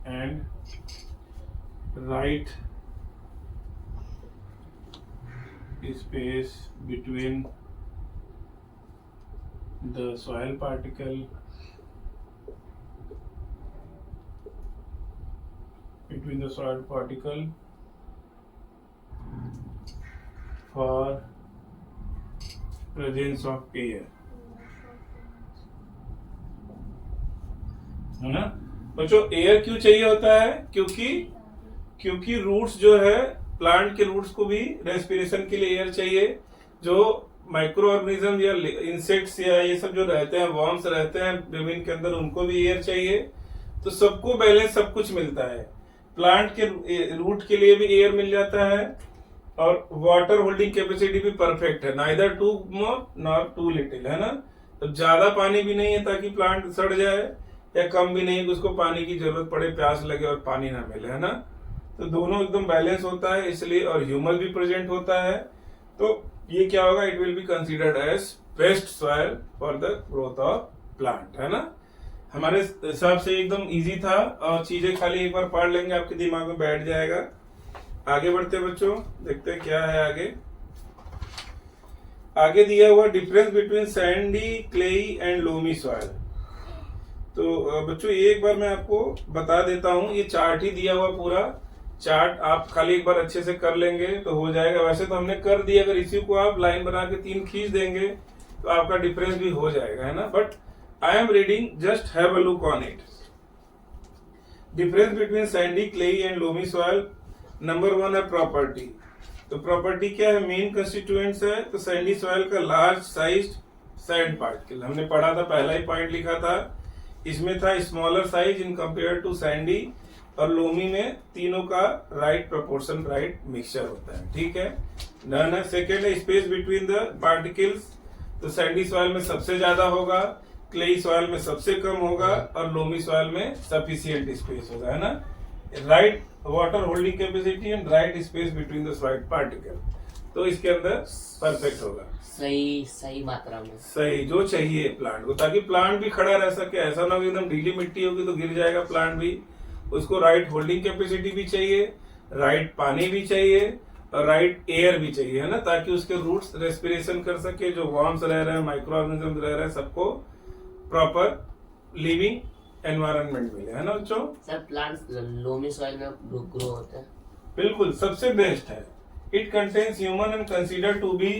and right space between the soil particle for presence of air, है ना बच्चों। एयर क्यों चाहिए होता है? क्योंकि रूट्स जो है, प्लांट के रूट्स को भी रेस्पिरेशन के लिए एयर चाहिए। जो माइक्रो ऑर्गेनिज्म या इंसेक्ट्स या ये सब जो रहते हैं, वर्म्स रहते हैं जमीन के अंदर, उनको भी एयर चाहिए। तो सबको बैलेंस सब कुछ मिलता है। प्लांट के रूट के लिए भी एयर मिल जाता है और वाटर होल्डिंग कैपेसिटी भी परफेक्ट है, neither too more nor too little, है ना। तो ज्यादा पानी भी नहीं है ताकि प्लांट सड़ जाए, या कम भी नहीं कि उसको पानी की जरूरत पड़े, प्यास लगे और पानी ना मिले, है ना। तो दोनों एकदम बैलेंस होता है इसलिए, और ह्यूमस भी प्रेजेंट होता है। तो ये क्या होगा, it will be considered as best soil for the growth of plant, है ना। हमारे हिसाब से एकदम इजी था, और चीजें खाली एक बार पढ़ लेंगे आपके दिमाग में बैठ जाएगा। आगे बढ़ते बच्चों, देखते हैं क्या है आगे। आगे दिया हुआ difference between sandy, clayey and loamy soil. तो बच्चों एक बार मैं आपको बता देता हूं, ये चार्ट ही दिया हुआ, पूरा चार्ट आप खाली एक बार अच्छे से कर लेंगे तो हो जाएगा। वैसे तो हमने कर दिया, अगर इसी को आप लाइन बना के 3 खींच देंगे तो आपका डिफरेंस भी हो जाएगा, है ना। But I am reading, just have a look on it. Difference between sandy, clay and loamy soil. Number 1 है प्रॉपर्टी। तो प्रॉपर्टी क्या है, मेन कंस्टिट्यूएंट्स है। तो सैंडी सॉइल का लार्ज साइज सैंड पार्टिकल हमने पढ़ा था, पहला ही पॉइंट लिखा था। इसमें था smaller size in compare to sandy, और लोमी में तीनों का राइट प्रोपोर्शन, राइट मिक्सचर होता है। ठीक है, डन है। सेकेंड है स्पेस बिटवीन द पार्टिकल्स। तो सैंडी सॉइल में सबसे ज्यादा होगा, क्लेई सॉइल में सबसे कम होगा, और लोमी सॉइल में सफिशिएंट स्पेस होगा, है ना। Right water holding capacity and right space between the soil particle. तो इसके अंदर परफेक्ट होगा, सही मात्रा में, सही जो चाहिए प्लांट को, ताकि प्लांट भी खड़ा रह सके। ऐसा ना हो एकदम ढीली मिट्टी होगी तो गिर जाएगा प्लांट भी। उसको राइट होल्डिंग कैपेसिटी भी चाहिए, राइट पानी भी चाहिए, और राइट एयर भी चाहिए, है ना, ताकि उसके रूट्स रेस्पिरेशन कर सके। जो वर्म्स रह रहे हैं, माइक्रो ऑर्गेनिज्म रह रहे हैं, सबको प्रॉपर लिविंग एनवायरनमेंट मिले, है ना बच्चों। सर प्लांट्स लोमी सॉइल में ग्रो होते हैं, बिल्कुल सबसे बेस्ट है। It contains human and consider to be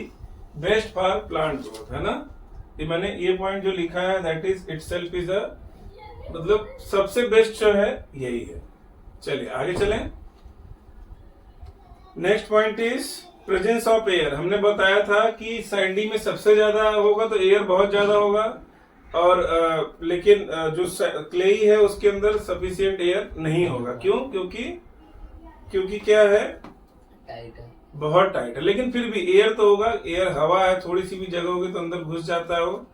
best for plant growth, है ना। ये मैंने ये पॉइंट जो लिखा है, that is itself is a, मतलब सबसे बेस्ट जो है यही है। चलिए आगे चलें। Next point is presence of air. हमने बताया था कि सैंडी में सबसे ज्यादा होगा तो एयर बहुत ज्यादा होगा, और लेकिन जो क्ले है उसके अंदर सफिशिएंट एयर नहीं होगा। क्यों? क्योंकि क्या है, टाइट है, बहुत टाइट है। लेकिन फिर भी एयर तो होगा, एयर हवा है, थोड़ी सी भी जगह होगी तो अंदर घुस जाता है वो।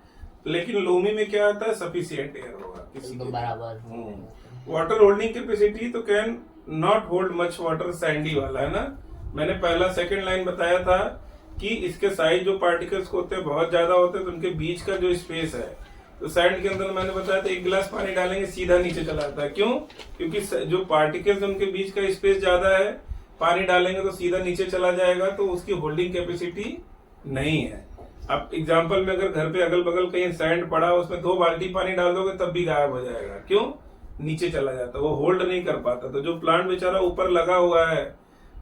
लेकिन लोमी में क्या आता है, सफिशिएंट एयर होगा किसी एकदम के बराबर। वाटर होल्डिंग कैपेसिटी तो can not hold much water, Sandy वाला है ना। मैंने पहला सेकंड लाइन बताया था कि इसके साइज जो पार्टिकल्स होते हैं बहुत ज्यादा होते हैं, तो उनके बीच का जो स्पेस है, तो सैंड के अंदर मैंने बताया था 1 गिलास पानी डालेंगे सीधा नीचे चला जाता है। क्यों? क्योंकि जो पार्टिकल्स उनके बीच का स्पेस ज्यादा है, पानी डालेंगे तो सीधा नीचे चला जाएगा, तो उसकी होल्डिंग कैपेसिटी नहीं है। अब एग्जाम्पल में अगर घर पे अगल बगल कहीं सैंड पड़ा, उसमें 2 बाल्टी पानी डाल दोगे तब भी गायब हो जाएगा। क्यों? नीचे चला जाता, वो होल्ड नहीं कर पाता। तो जो प्लांट बेचारा ऊपर लगा हुआ है,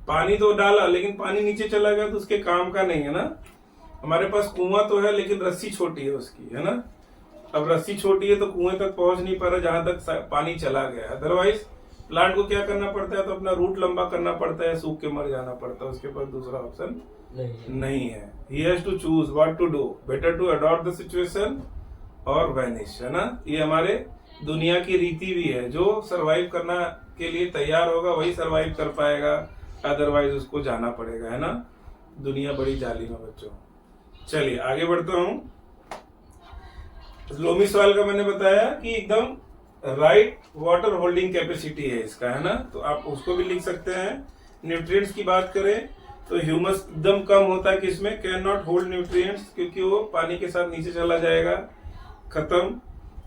पानी तो डाला लेकिन पानी नीचे चला गया तो उसके काम का नहीं है ना। हमारे पास कुआं तो है लेकिन रस्सी छोटी है उसकी, है ना। अब रस्सी छोटी है तो कुएं तक पहुंच नहीं पा रहा जहां तक पानी चला गया। अदरवाइज प्लांट को क्या करना पड़ता है, तो अपना रूट लंबा करना पड़ता है, सूख के मर जाना पड़ता है, उसके पास दूसरा ऑप्शन नहीं है। He has to choose what to do, better to adopt the situation or vanish, है ना। ये हमारे दुनिया की रीति भी है, जो सरवाइव करना के लिए तैयार होगा वही सरवाइव कर पाएगा, अदरवाइज उसको जाना पड़ेगा, है ना। दुनिया बड़ी जालिम है बच्चों। चलिए आगे बढ़ता हूँ। लोमी सॉइल का मैंने बताया कि एकदम राइट वाटर होल्डिंग कैपेसिटी है इसका, है ना। तो आप उसको भी लिख सकते हैं। न्यूट्रिएंट्स की बात करें तो ह्यूमस एकदम कम होता है किसमें, कैन नॉट होल्ड न्यूट्रिएंट्स, क्योंकि वो पानी के साथ नीचे चला जाएगा, खत्म।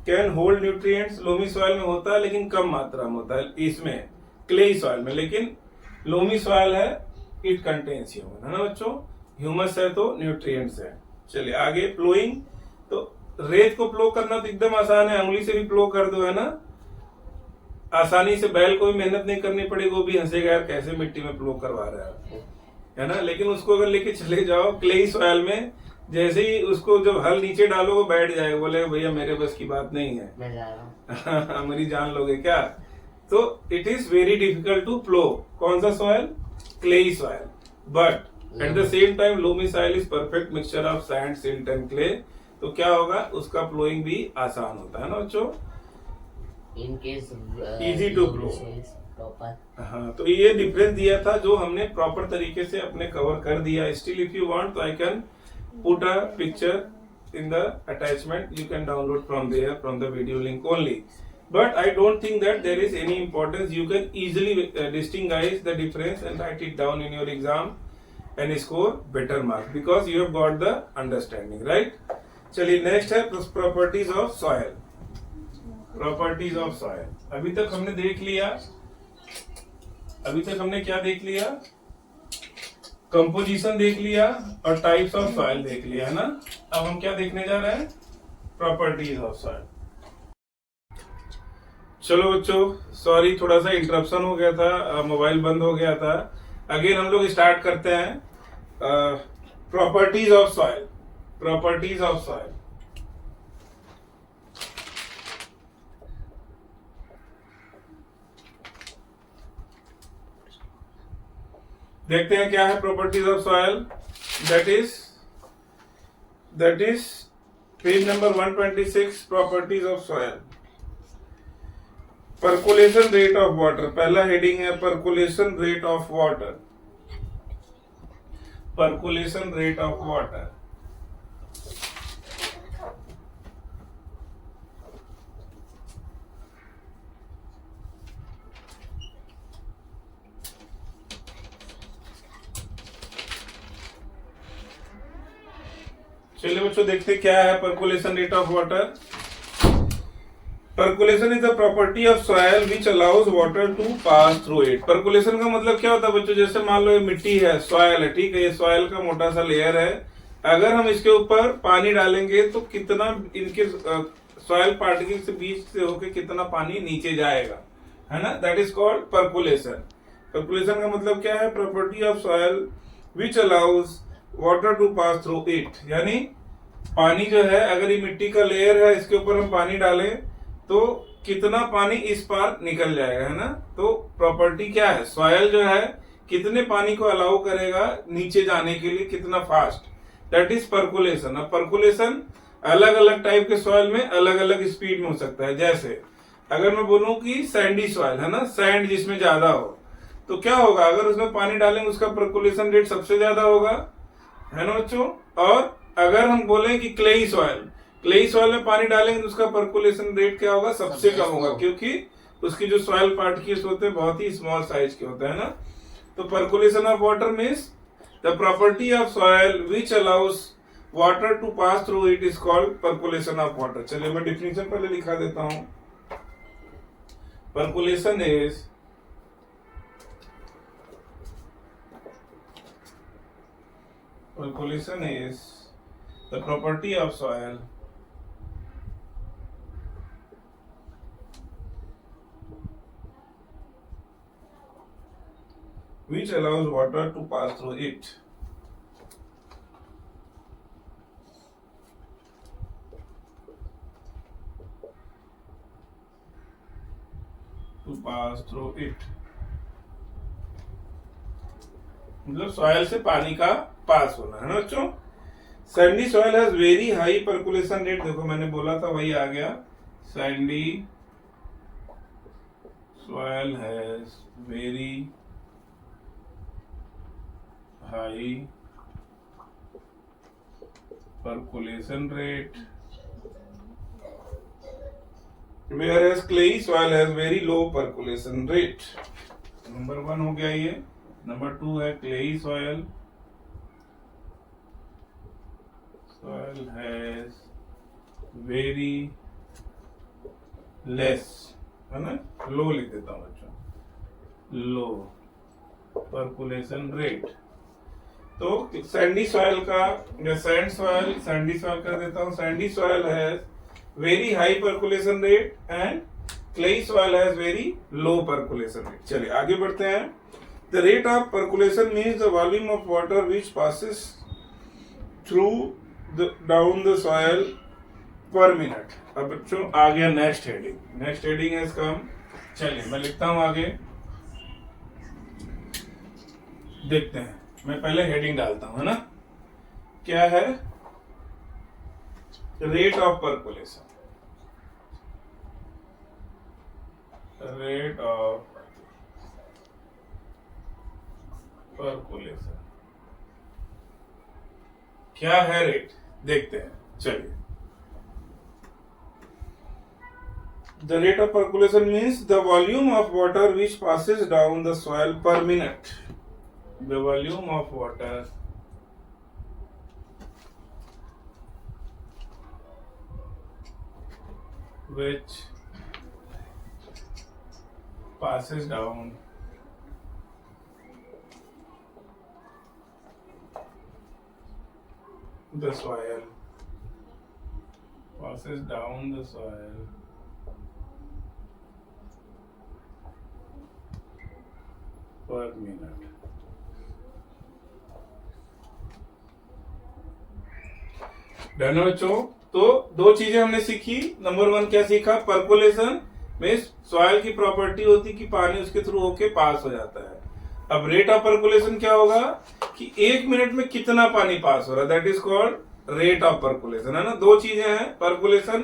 Can hold nutrients loamy soil में होता है लेकिन कम मात्रा में होता है, इसमें क्ले सॉइल में। लेकिन लोमी सॉइल है, इट कंटेन्स ह्यूमस, है ना बच्चों। ह्यूमस है तो न्यूट्रिएंट्स है। चलिए आगे, प्लोइंग। तो रेत को प्लो करना तो एकदम आसान है, उंगली से भी प्लो कर दो, है ना। आसानी से, बैल को भी मेहनत नहीं करनी पड़ेगी, वो भी हंसेगा यार कैसे मिट्टी में प्लो करवा रहा है, है ना। लेकिन उसको अगर लेके चले जाओ क्ले सॉइल में, जैसे ही उसको जब हल नीचे डालो वो बैठ जाएगा, बोले भैया मेरे बस की बात नहीं है, मैं जा रहा हूँ। मेरी जान लोगे क्या। तो it is very difficult to plough. कौन सा soil? Clay soil. But at the same time loamy soil is perfect mixture of sand, silt and clay. तो क्या होगा, उसका प्लोइंग भी आसान होता है ना बच्चों। In case Easy to blow. Proper. हाँ, तो ये डिफरेंस दिया था जो हमने प्रॉपर तरीके से अपने कवर कर दिया। स्टिल इफ यू वांट तो I can put a picture in the attachment, you can download from there, from the video link only. But I don't think that there is any importance. You can easily distinguish the difference and write it down in your exam and score better marks because you have got the understanding, right? चलिए next है properties of soil. Properties of soil अभी तक हमने देख लिया। अभी तक हमने क्या देख लिया? कंपोजिशन देख लिया और टाइप्स ऑफ सॉइल देख लिया, है ना। अब हम क्या देखने जा रहे हैं? Properties of soil. चलो बच्चों, सॉरी थोड़ा सा इंटरप्शन हो गया था, मोबाइल बंद हो गया था। अगेन हम लोग स्टार्ट करते हैं। Properties of soil. Properties of soil. देखते हैं क्या है properties of soil. That is page number 126, properties of soil. Percolation rate of water, पहला हेडिंग है percolation rate of water. Percolation rate of water. चलिए बच्चों देखते क्या है percolation rate of water. Percolation is the property of soil which allows water to pass through it. Percolation का मतलब क्या होता है बच्चों? जैसे मान लो ये मिट्टी है, सॉइल है, ठीक है, ये सॉइल का मोटा सा लेयर है। अगर हम इसके ऊपर पानी डालेंगे तो कितना इनके सॉइल पार्टिकल से बीच से होकर कितना पानी नीचे जाएगा, है ना। That is called percolation. Percolation का मतलब क्या है? Property of soil which allows water to pass through it. यानी पानी जो है, अगर ये मिट्टी का लेयर है, इसके ऊपर हम पानी डालें तो कितना पानी इस पार निकल जाएगा, है ना। तो प्रॉपर्टी क्या है? सॉइल जो है कितने पानी को अलाउ करेगा नीचे जाने के लिए, कितना फास्ट, दैट इज परकोलेशन। अब परकोलेशन अलग अलग टाइप के सॉइल में अलग अलग स्पीड में हो सकता है। जैसे अगर मैं बोलूं कि सैंडी सॉइल है ना, सैंड जिसमें ज्यादा हो, तो क्या होगा, अगर उसमें पानी डालेंगे उसका परकुलेशन रेट सबसे ज्यादा होगा, है ना बच्चों। और अगर हम बोलें कि क्लेई सॉइल में पानी डालेंगे तो उसका परकुलेशन रेट क्या होगा, सबसे कम होगा, क्योंकि उसकी जो सॉइल पार्टिकल्स होते हैं बहुत ही स्मॉल साइज के होते हैं ना। तो percolation of water means the property of soil which allows water to pass through it is called percolation of water. चलिए मैं डिफिनेशन पहले लिखा देता हूं। Percolation is the property of soil which allows water to pass through it. मतलब soil से पानी का पास होना, है ना बच्चों। Sandy soil has very high percolation rate, देखो मैंने बोला था वही आ गया, Sandy soil has very high percolation rate whereas clay soil has very low percolation rate। Number 1 हो गया ये। नंबर 2 है clay soil has very less, है ना, लो लिख देता हूं बच्चों, लो परकुलेशन रेट। तो सैंडी सॉइल का या सैंडी सॉइल कर देता हूं। Sandy soil has very high percolation rate and clayey soil has very low percolation rate. चलिए आगे बढ़ते हैं। The rate of percolation means the volume of water which passes through down the soil पर minute. अब बच्चों आ गया next heading has come. चलिए मैं लिखता हूं आगे, देखते हैं। मैं पहले हेडिंग डालता हूं, है ना, क्या है, rate of percolation. Rate of percolation क्या है रेट, देखते हैं। चलिए, the rate of percolation means the volume of water which passes down the soil पर minute. The volume of water which passes down the soil per minute। Done बच्चों। तो दो चीजें हमने सीखी। नंबर 1 क्या सीखा, परकुलेशन में सॉइल की प्रॉपर्टी होती कि पानी उसके थ्रू होके पास हो जाता है। अब रेट ऑफ परकुलेशन क्या होगा कि 1 मिनट में कितना पानी पास हो रहा है, that is called rate of percolation, है ना। दो चीजें हैं, परकुलेशन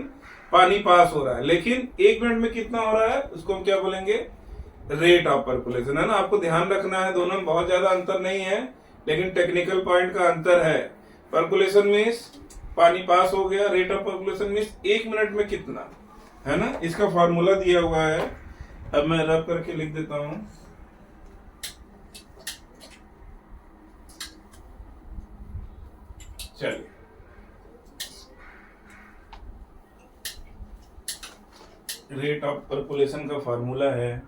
पानी पास हो रहा है, लेकिन 1 मिनट में कितना हो रहा है उसको हम क्या बोलेंगे, रेट ऑफ परकुलेशन, है ना। आपको ध्यान रखना है, दोनों में बहुत ज्यादा अंतर नहीं है, लेकिन टेक्निकल पॉइंट का अंतर है। परकुलेशन मीन्स पानी पास हो गया, rate of percolation means 1 minute में कितना, है ना। इसका फॉर्मूला दिया हुआ है, अब मैं रब करके लिख देता हूं। चलिए, रेट ऑफ परकुलेशन का फॉर्मूला है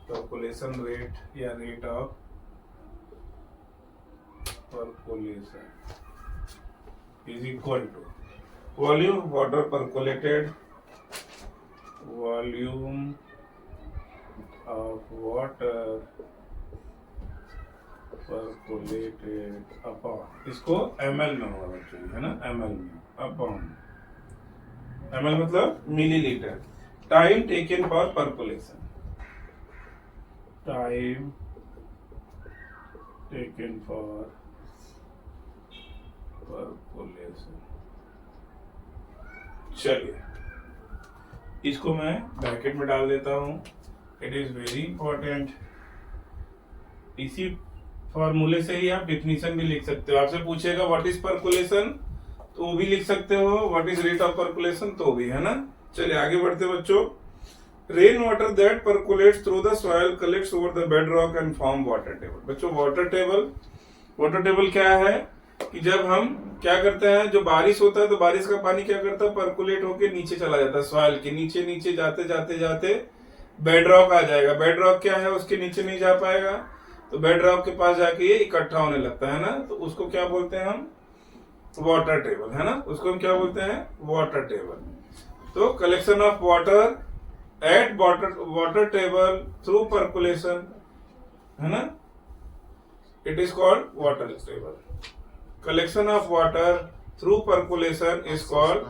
परकुलेशन रेट या rate of percolation is equal to volume of water percolated upon, इसको ml में होना चाहिए, है ना, ml में, अपॉन ml मतलब millilitre, time taken for percolation, time taken for percolation. चलिए इसको मैं ब्रैकेट में डाल देता हूँ. It is very important. इसी फॉर्मूले से ही आप डिफिनीशन भी लिख सकते हो. आपसे पूछेगा व्हाट इज परकुलेशन, तो वो भी लिख सकते हो. What is rate of percolation, तो भी, है ना. चलिए आगे बढ़ते बच्चों. Rain water that percolates through the soil collects over the bed rock and form water table. बच्चों वाटर टेबल क्या है कि जब हम क्या करते हैं, जो बारिश होता है तो बारिश का पानी क्या करता है, परकुलेट होके नीचे चला जाता है. सॉइल के नीचे नीचे जाते जाते जाते बेड रॉक आ जाएगा. बेड रॉक क्या है, उसके नीचे नहीं जा पाएगा, तो बेड रॉक के पास जाके ये इकट्ठा होने लगता है ना. तो उसको क्या बोलते हैं हम, वाटर टेबल, है ना. उसको हम क्या बोलते हैं, वाटर टेबल. तो collection of water at water table through percolation, है ना, it is called water table. Collection of water through percolation is called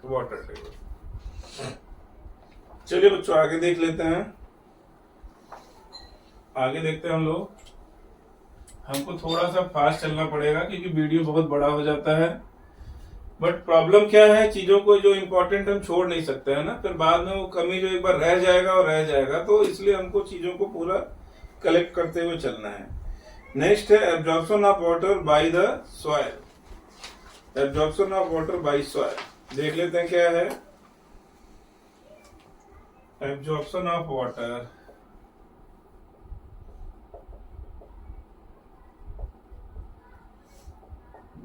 water table. चलिए बच्चों आगे देख लेते हैं. आगे देखते हैं हम लोग. हमको थोड़ा सा फास्ट चलना पड़ेगा क्योंकि वीडियो बहुत बड़ा हो जाता है. बट प्रॉब्लम क्या है, चीजों को जो इम्पोर्टेंट हम छोड़ नहीं सकते, है ना. फिर बाद में वो कमी जो एक बार रह जाएगा और रह जाएगा, तो इसलिए हमको चीजों को पूरा कलेक्ट करते हुए चलना है. नेक्स्ट है absorption of water by the soil. Absorption of water bye soil देख लेते हैं क्या है. Absorption of water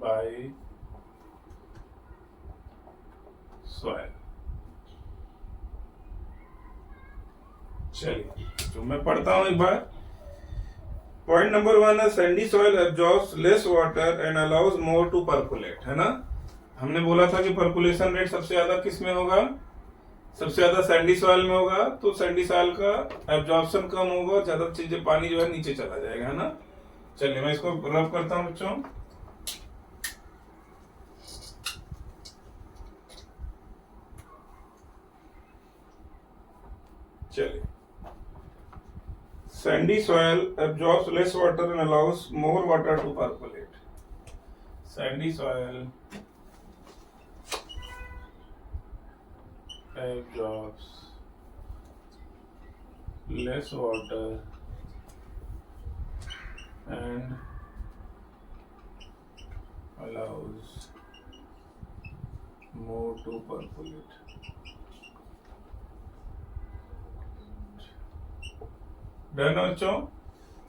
bye soil. चलिए तो मैं पढ़ता हूं एक बार. पॉइंट नंबर 1 है sandy soil absorbs less water and allows more to percolate, है ना. हमने बोला था कि परकुलेशन रेट सबसे ज्यादा किस में होगा, सबसे ज्यादा सैंडी सॉइल में होगा. तो सैंडी सॉइल का एब्जॉर्प्शन कम होगा, ज्यादा चीजें पानी जो है नीचे चला जाएगा, है ना. चलिए मैं इसको रब करता हूं बच्चों. चलिए sandy soil absorbs less water and allows more water to percolate. Sandy soil absorbs less water and allows more to percolate. Done बच्चों.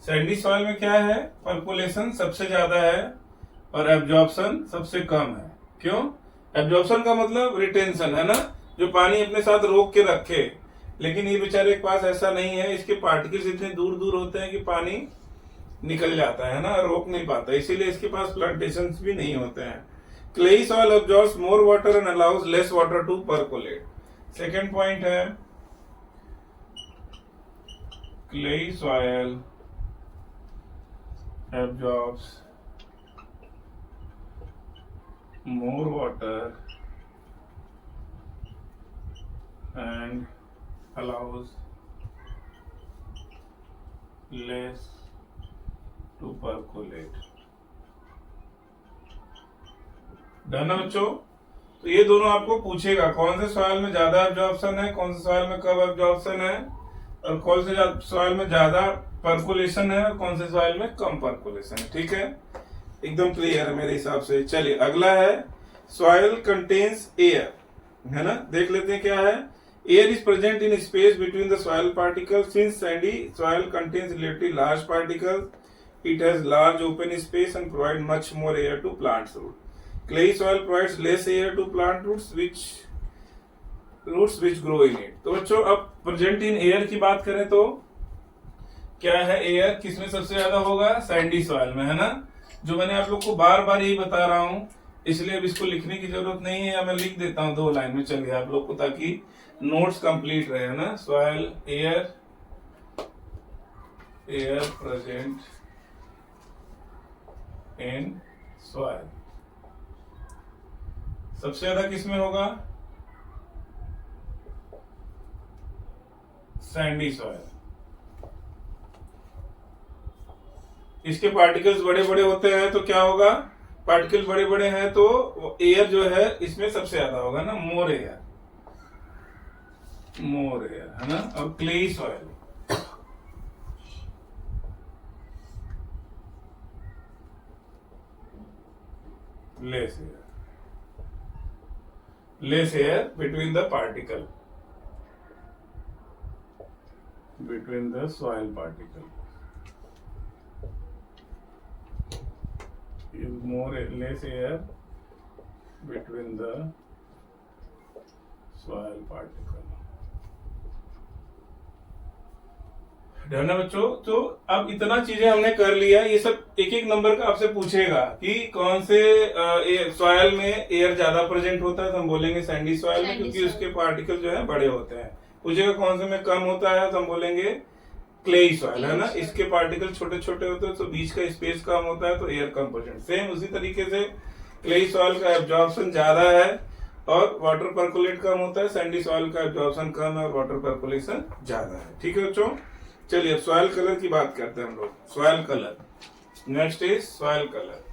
सैंडी सॉइल में क्या है, परकुलेशन सबसे ज्यादा है और एब्जॉर्प्शन सबसे कम है. क्यों, एब्जॉर्प्शन का मतलब रिटेंशन, है ना, जो पानी अपने साथ रोक के रखे. लेकिन ये बेचारे के पास ऐसा नहीं है, इसके पार्टिकल्स इतने दूर दूर होते हैं कि पानी निकल जाता है ना, रोक नहीं पाता, इसीलिए इसके पास प्लांटेशंस भी नहीं होते हैं. Clayey soil absorbs more water and allows less water to percolate. Second point है clay soil absorbs more water and allows less to percolate. Done है बच्चों. तो ये दोनों आपको पूछेगा कौन से सॉइल में ज्यादा एब्जॉर्प्शन है, कौन से सॉइल में कम एब्जॉर्प्शन है, और कौन से सॉइल में ज्यादा परकुलेशन है और कौन से सॉइल में कम परकुलेशन है. ठीक है, एकदम क्लियर है मेरे हिसाब से. चलिए अगला है सॉइल कंटेन्स एयर, है ना. देख लेते हैं क्या है. Air is present in space between the soil particles. Since sandy soil contains relatively large particles, it has large open space and provide much more air to plants root. Clayey soil provides less air to plant roots which grow in it. तो बच्चों अब present in air की बात करें तो क्या है, air किसमें सबसे ज्यादा होगा, सैंडी सॉइल में, है ना. जो मैंने आप लोग को बार बार यही बता रहा हूं, इसलिए अब इसको लिखने की जरूरत नहीं है, या मैं लिख देता हूं 2 लाइन में. चलिए आप लोग को, ताकि नोट्स कंप्लीट रहे, ना. Soil air present in soil सबसे ज्यादा किसमें होगा, सैंडी सॉइल. इसके पार्टिकल्स बड़े बड़े होते हैं तो क्या होगा, पार्टिकल बड़े बड़े हैं तो एयर जो है इसमें सबसे ज्यादा होगा ना, मोर एयर है ना। और clayey soil, less air between the particle, between the soil particle is less air between the soil particle। डरना बच्चों, तो अब इतना चीजें हमने कर लिया, ये सब एक एक नंबर का आपसे पूछेगा कि कौन से सॉयल में एयर ज्यादा प्रेजेंट होता है तो हम बोलेंगे सैंडी सॉयल में, क्योंकि उसके पार्टिकल जो है बड़े होते हैं। पूछेगा कौन से में कम होता है तो हम बोलेंगे क्लेई सॉइल, है ना, इसके पार्टिकल छोटे छोटे होते हैं तो बीच का स्पेस कम होता है तो एयर कम प्रेजेंट। सेम उसी तरीके से क्लेई सॉइल का एब्जॉर्प्शन ज्यादा है और वाटर पर्कुलेट कम होता है, सैंडी सॉइल का एब्जॉर्प्शन कम है और वाटर पर्कुलेशन ज्यादा है। ठीक है बच्चों, चलिए अब सॉइल कलर की बात करते हैं हम लोग। Soil colour, next is soil colour.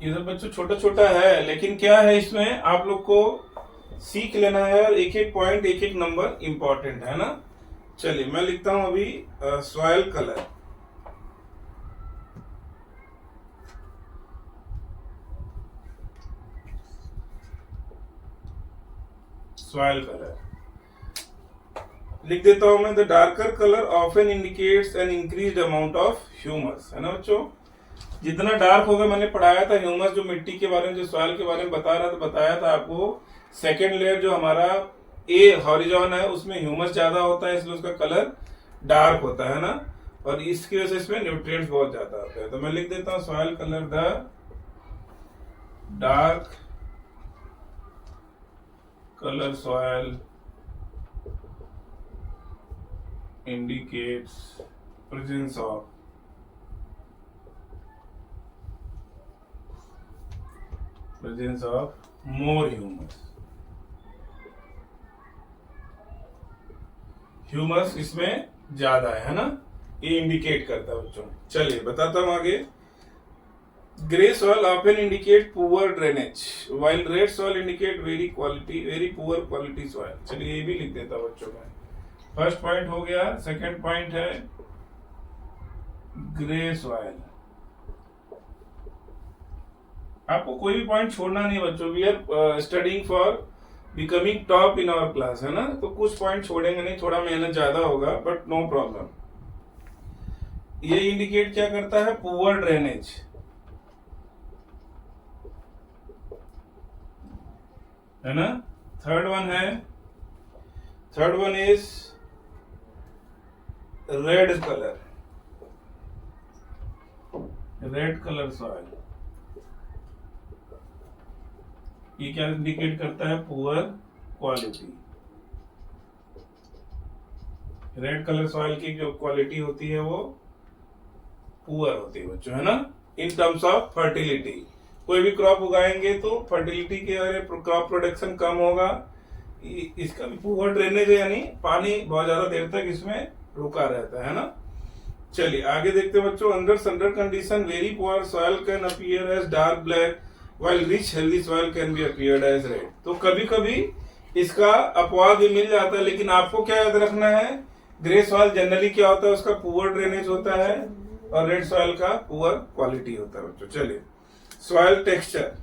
ये सब बच्चों छोटा छोटा है, लेकिन क्या है इसमें आप लोग को सीख लेना है और एक एक पॉइंट एक एक नंबर इंपॉर्टेंट है ना। चलिए मैं लिखता हूं अभी सॉइल कलर। सॉइल कलर लिख देता हूं मैं। The darker colour often indicates an increased amount of humus, है ना बच्चों। जितना डार्क होगा, मैंने पढ़ाया था ह्यूमस जो मिट्टी के बारे में, जो सॉइल के बारे में बताया था आपको। सेकेंड लेयर जो हमारा ए हॉरिजॉन है उसमें ह्यूमस ज्यादा होता है, इसलिए उसका कलर डार्क होता है ना, और इसकी वजह से इसमें न्यूट्रिएंट्स बहुत ज्यादा होते हैं। तो मैं लिख देता हूं soil colour, the dark color soil indicates presence of more humus। Humus इसमें ज्यादा है ना, ये इंडिकेट करता है बच्चों। चलिए बताता हूं आगे। Grey soil often indicate poor drainage, while red soil indicate very poor quality soil। चलिए ये भी लिख देता हूं बच्चों में। फर्स्ट पॉइंट हो गया। सेकंड पॉइंट है ग्रे सॉइल। आपको कोई भी पॉइंट छोड़ना नहीं बच्चों, we are studying for becoming top in our class, है ना, तो कुछ पॉइंट छोड़ेंगे नहीं, थोड़ा मेहनत ज्यादा होगा बट नो प्रॉब्लम। ये इंडिकेट क्या करता है, पुअर ड्रेनेज, है ना। Third one is red colour soil. ये क्या इंडिकेट करता है, poor quality. Red colour soil की जो क्वालिटी होती है वो पुअर होती है बच्चों, है ना, इन टर्म्स ऑफ फर्टिलिटी। कोई भी क्रॉप उगाएंगे तो फर्टिलिटी के क्रॉप प्रोडक्शन कम होगा। इसका भी पुअर ड्रेनेज है, यानी पानी बहुत ज्यादा देर तक इसमें रुका रहता है ना। चलिए आगे देखते हैं बच्चों। Under condition very poor soil can appear as dark black, while rich healthy soil can be appeared as red. तो कभी कभी इसका अपवाद भी मिल जाता है, लेकिन आपको क्या याद रखना है, ग्रे सॉइल जनरली क्या होता है, उसका पुअर ड्रेनेज होता है और रेड सॉइल का पुअर क्वालिटी होता है बच्चों। चलिए सॉइल टेक्सचर,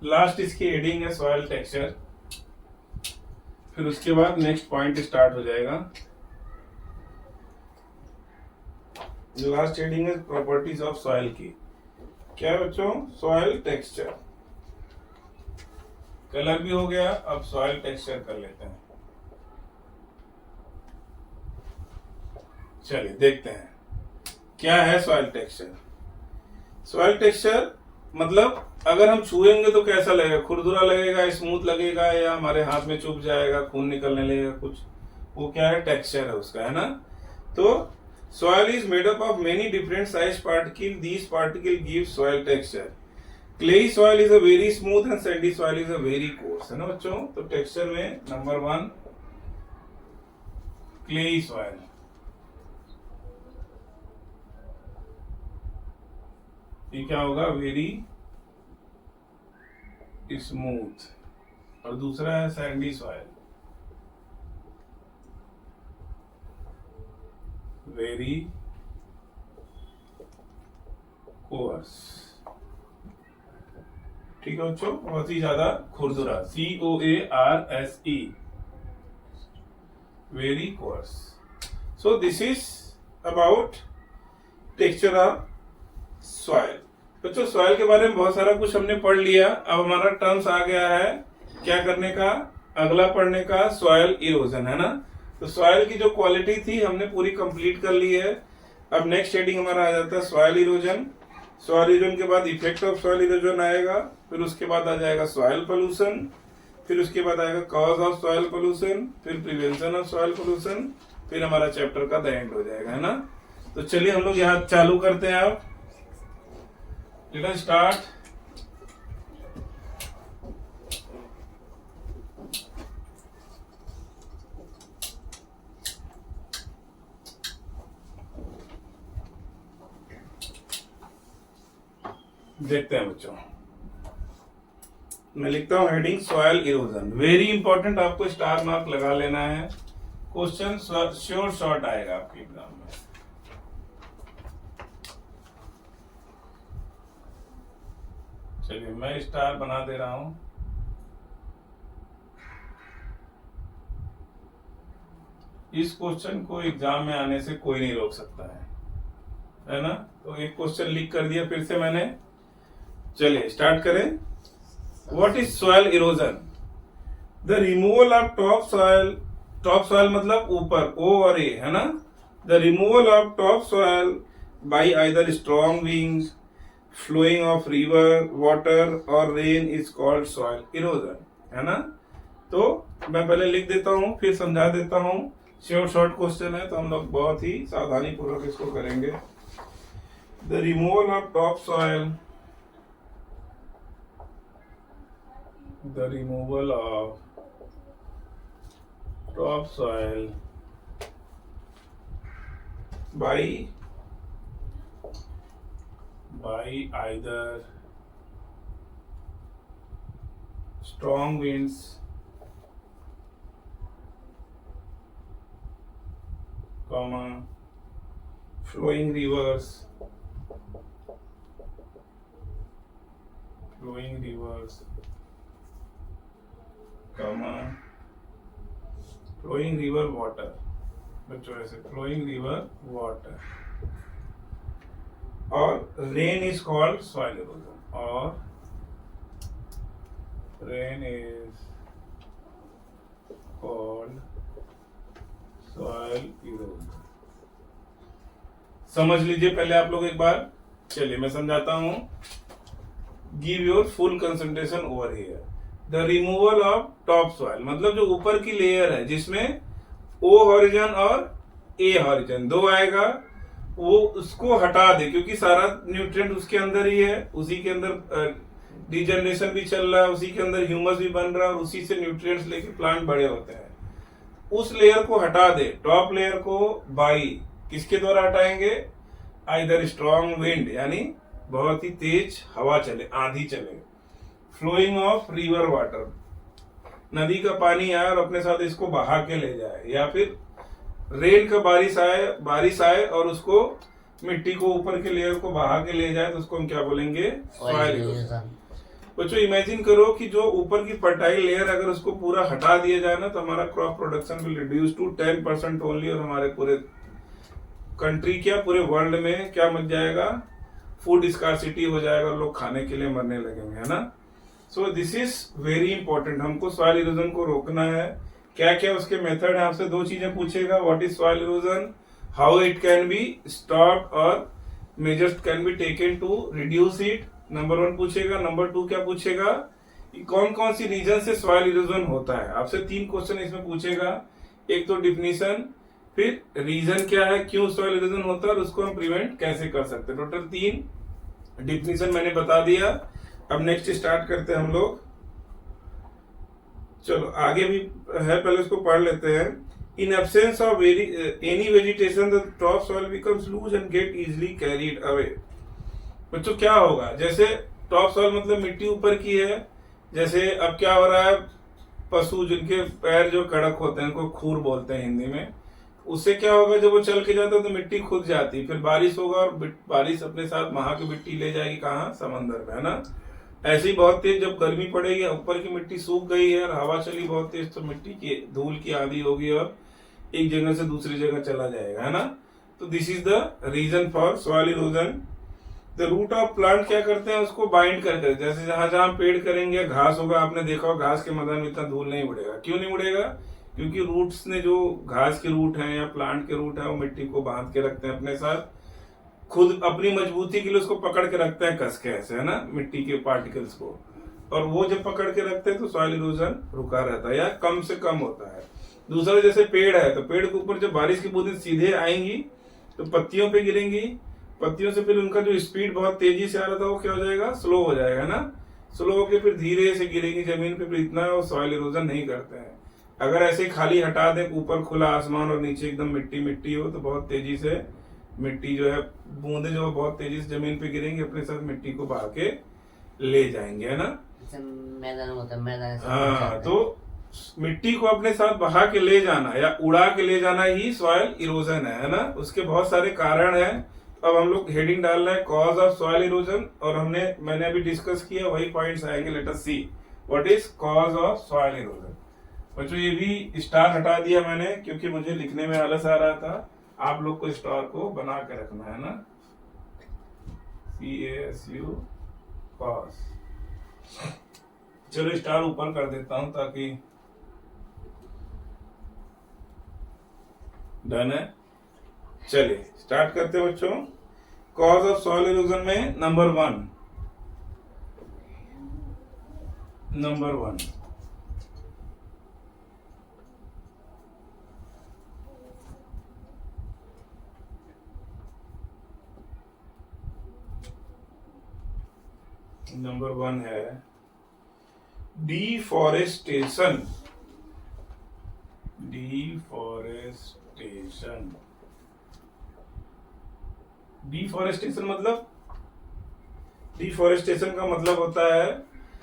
लास्ट इसकी हेडिंग है सॉइल टेक्सचर, फिर उसके बाद नेक्स्ट पॉइंट स्टार्ट हो जाएगा। लास्ट हेडिंग है प्रॉपर्टीज ऑफ सॉइल की। क्या है बच्चों, सॉइल टेक्सचर। कलर भी हो गया, अब सॉइल टेक्सचर कर लेते हैं। चलिए देखते हैं क्या है सॉइल टेक्सचर। सॉइल टेक्सचर मतलब अगर हम छुएंगे तो कैसा लगेगा, खुरदुरा लगेगा, स्मूथ लगेगा, या हमारे हाथ में चुभ जाएगा, खून निकलने लगेगा कुछ, वो क्या है, टेक्सचर है उसका, है ना। तो soil is made up of many different size particle, these particle give soil texture. Clay soil is a very smooth and Sandy soil is a very course, है ना बच्चों। तो टेक्सचर में नंबर 1 क्लेई सॉइल, ये क्या होगा, very smooth, और दूसरा है सैंडी सॉइल, वेरी कोर्स। ठीक है बच्चों, बहुत ही ज्यादा खुरदुरा, COARSE, very course. So this is about texture of soil. बच्चों सॉइल के बारे में बहुत सारा कुछ हमने पढ़ लिया। अब हमारा टर्म्स आ गया है क्या करने का, अगला पढ़ने का, सॉइल इरोजन, है ना। तो सॉइल की जो क्वालिटी थी हमने पूरी कंप्लीट कर ली है। अब नेक्स्ट हेडिंग हमारा आ जाता है सॉइल इरोजन। सॉइल इरोजन के बाद इफेक्ट ऑफ सॉइल इरोजन आएगा, फिर उसके बाद आ जाएगा सॉइल पोल्यूशन, फिर उसके बाद आएगा कॉज ऑफ सॉइल पोल्यूशन, फिर प्रिवेंशन ऑफ सॉइल पोल्यूशन, फिर हमारा चैप्टर का द एंड हो जाएगा, है ना। तो चलिए हम लोग यहाँ चालू करते हैं। आप लेट अस स्टार्ट। देखते हैं बच्चों, मैं लिखता हूं heading soil erosion. Very important, आपको स्टार मार्क लगा लेना है। क्वेश्चन श्योर शॉर्ट आएगा आपके एग्जाम में। चलिए मैं स्टार बना दे रहा हूं। इस क्वेश्चन को एग्जाम में आने से कोई नहीं रोक सकता है ना। तो एक क्वेश्चन लिख कर दिया फिर से मैंने। चलिए स्टार्ट करें। What is soil erosion? The removal of top soil, top soil मतलब ऊपर, ओ और ए, है ना। The removal of top soil by either strong winds, flowing of river water और rain is called soil erosion, है ना। तो मैं पहले लिख देता हूं फिर समझा देता हूं। शॉर्ट क्वेश्चन है तो हम लोग बहुत ही सावधानी पूर्वक इसको करेंगे। The removal of top soil, the removal of topsoil by either strong winds, flowing rivers, flowing river water, बच्चों ऐसे flowing river water, और rain is called soil erosion, और rain is called soil erosion। समझ लीजिए पहले आप लोग एक बार। चलिए मैं समझाता हूं। Give your full concentration over here. The removal of top soil मतलब जो ऊपर की लेयर है जिसमें ओ हॉरिजन और ए हॉरिजन दो आएगा, वो उसको हटा दे क्योंकि सारा न्यूट्रिएंट उसके अंदर ही है, उसी के अंदर डिजनरेशन भी चल रहा है, उसी के अंदर ह्यूमस भी बन रहा है और उसी से न्यूट्रिएंट्स लेके प्लांट बड़े होते हैं। उस लेयर को हटा दे, टॉप लेयर को बाई किसके द्वारा हटाएंगे? आइदर स्ट्रॉन्ग विंड यानी बहुत ही तेज हवा चले, आंधी चले, फ्लोइंग ऑफ रिवर वाटर नदी का पानी आए और अपने साथ इसको बहा के ले जाए, या फिर रेन का बारिश आए और उसको मिट्टी को ऊपर के लेयर को बहा के ले जाए, तो उसको हम क्या बोलेंगे? Soil erosion. बच्चों इमेजिन करो कि जो ऊपर की फर्टाइल लेयर अगर उसको पूरा हटा दिया जाए ना तो हमारा crop production will reduce to 10% only, और हमारे पूरे कंट्री क्या पूरे वर्ल्ड में क्या मच जाएगा? फूड स्कार्सिटी हो जाएगा, लोग खाने के लिए मरने लगेंगे, है ना। So this is very important, हमको सॉइल इरोजन को रोकना है। क्या क्या उसके मेथड है? आपसे दो चीजें पूछेगा, what is soil erosion, how it can be stop और measures can be taken to reduce it, number 1 पूछेगा। नंबर 2 क्या पूछेगा? कौन कौन सी रीजन से सॉइल इरोजन होता है। आपसे 3 क्वेश्चन इसमें पूछेगा, एक तो डिफिनीशन, फिर रीजन क्या है क्यों सॉइल इरोजन होता है और उसको हम प्रिवेंट कैसे कर सकते हैं। टोटल 3 डिफिनीशन मैंने बता दिया, अब नेक्स्ट स्टार्ट करते हैं हम लोग। चलो आगे भी है, पहले उसको पढ़ लेते हैं। In absence of any vegetation the top soil becomes loose and get easily carried away. बच्चों क्या होगा, जैसे टॉप सॉइल मतलब मिट्टी ऊपर की है, जैसे अब क्या हो रहा है, पशु जिनके पैर जो कड़क होते हैं उनको खूर बोलते हैं हिंदी में, उससे क्या होगा जब वो चल के जाता है तो मिट्टी खुद जाती, फिर बारिश होगा और बारिश अपने साथ वहां की मिट्टी ले जाएगी कहाँ, समंदर में, है ना। ऐसे ही बहुत तेज जब गर्मी पड़ेगी, ऊपर की मिट्टी सूख गई है और हवा चली बहुत तेज, तो मिट्टी की धूल की आंधी होगी और एक जगह से दूसरी जगह चला जाएगा, है ना। तो this is the reason for soil erosion. The root of plant क्या करते हैं, उसको बाइंड करके, जैसे जहां जहां पेड़ करेंगे घास होगा, आपने देखा होगा घास के मैदान में इतना धूल नहीं उड़ेगा। क्यों नहीं उड़ेगा, क्योंकि रूट्स ने, जो घास के रूट हैं या प्लांट के रूट हैं, वो मिट्टी को बांध के रखते हैं अपने साथ, खुद अपनी मजबूती के लिए उसको पकड़ के रखते हैं कस के, ऐसे, है ना, मिट्टी के पार्टिकल्स को। और वो जब पकड़ के रखते हैं तो सॉइल इरोजन रुका रहता है या कम से कम होता है। दूसरा, जैसे पेड़ है तो पेड़ के ऊपर जब बारिश की बूंदें सीधे आएंगी तो पत्तियों पे गिरेंगी, पत्तियों से फिर उनका जो स्पीड बहुत तेजी से आ रहा था वो क्या हो जाएगा, स्लो हो जाएगा ना। स्लो होकर फिर धीरे से गिरेंगी जमीन पे, फिर इतना वो सॉइल इरोजन नहीं करते हैं। अगर ऐसे खाली हटा दें, ऊपर खुला आसमान और नीचे एकदम मिट्टी मिट्टी हो, तो बहुत तेजी से मिट्टी जो है, बूंदे जो है बहुत तेजी से जमीन पे गिरेंगी, अपने साथ मिट्टी को बहा के ले जाएंगे, है ना। मैदान होता है, मैदान से हाँ, तो मिट्टी को अपने साथ बहा के ले जाना या उड़ा के ले जाना ही सॉइल इरोजन है ना। उसके बहुत सारे कारण हैं। अब हम लोग हेडिंग डाल रहे हैं कॉज ऑफ सॉइल इरोजन, और मैंने अभी डिस्कस किया, वही पॉइंट्स आएंगे। Late us see what is cause of soil erosion. बच्चों ये भी स्टार हटा दिया मैंने क्योंकि मुझे लिखने में आलस आ रहा था। आप लोग को स्टार को बना के रखना है ना, CASU कॉज। चलो स्टार ऊपर कर देता हूं ताकि डन है। चलिए स्टार्ट करते हैं बच्चों। कॉज ऑफ सॉइल इरोजन में नंबर वन, नंबर वन है डिफॉरेस्टेशन। डिफॉरेस्टेशन मतलब, डिफॉरेस्टेशन का मतलब होता है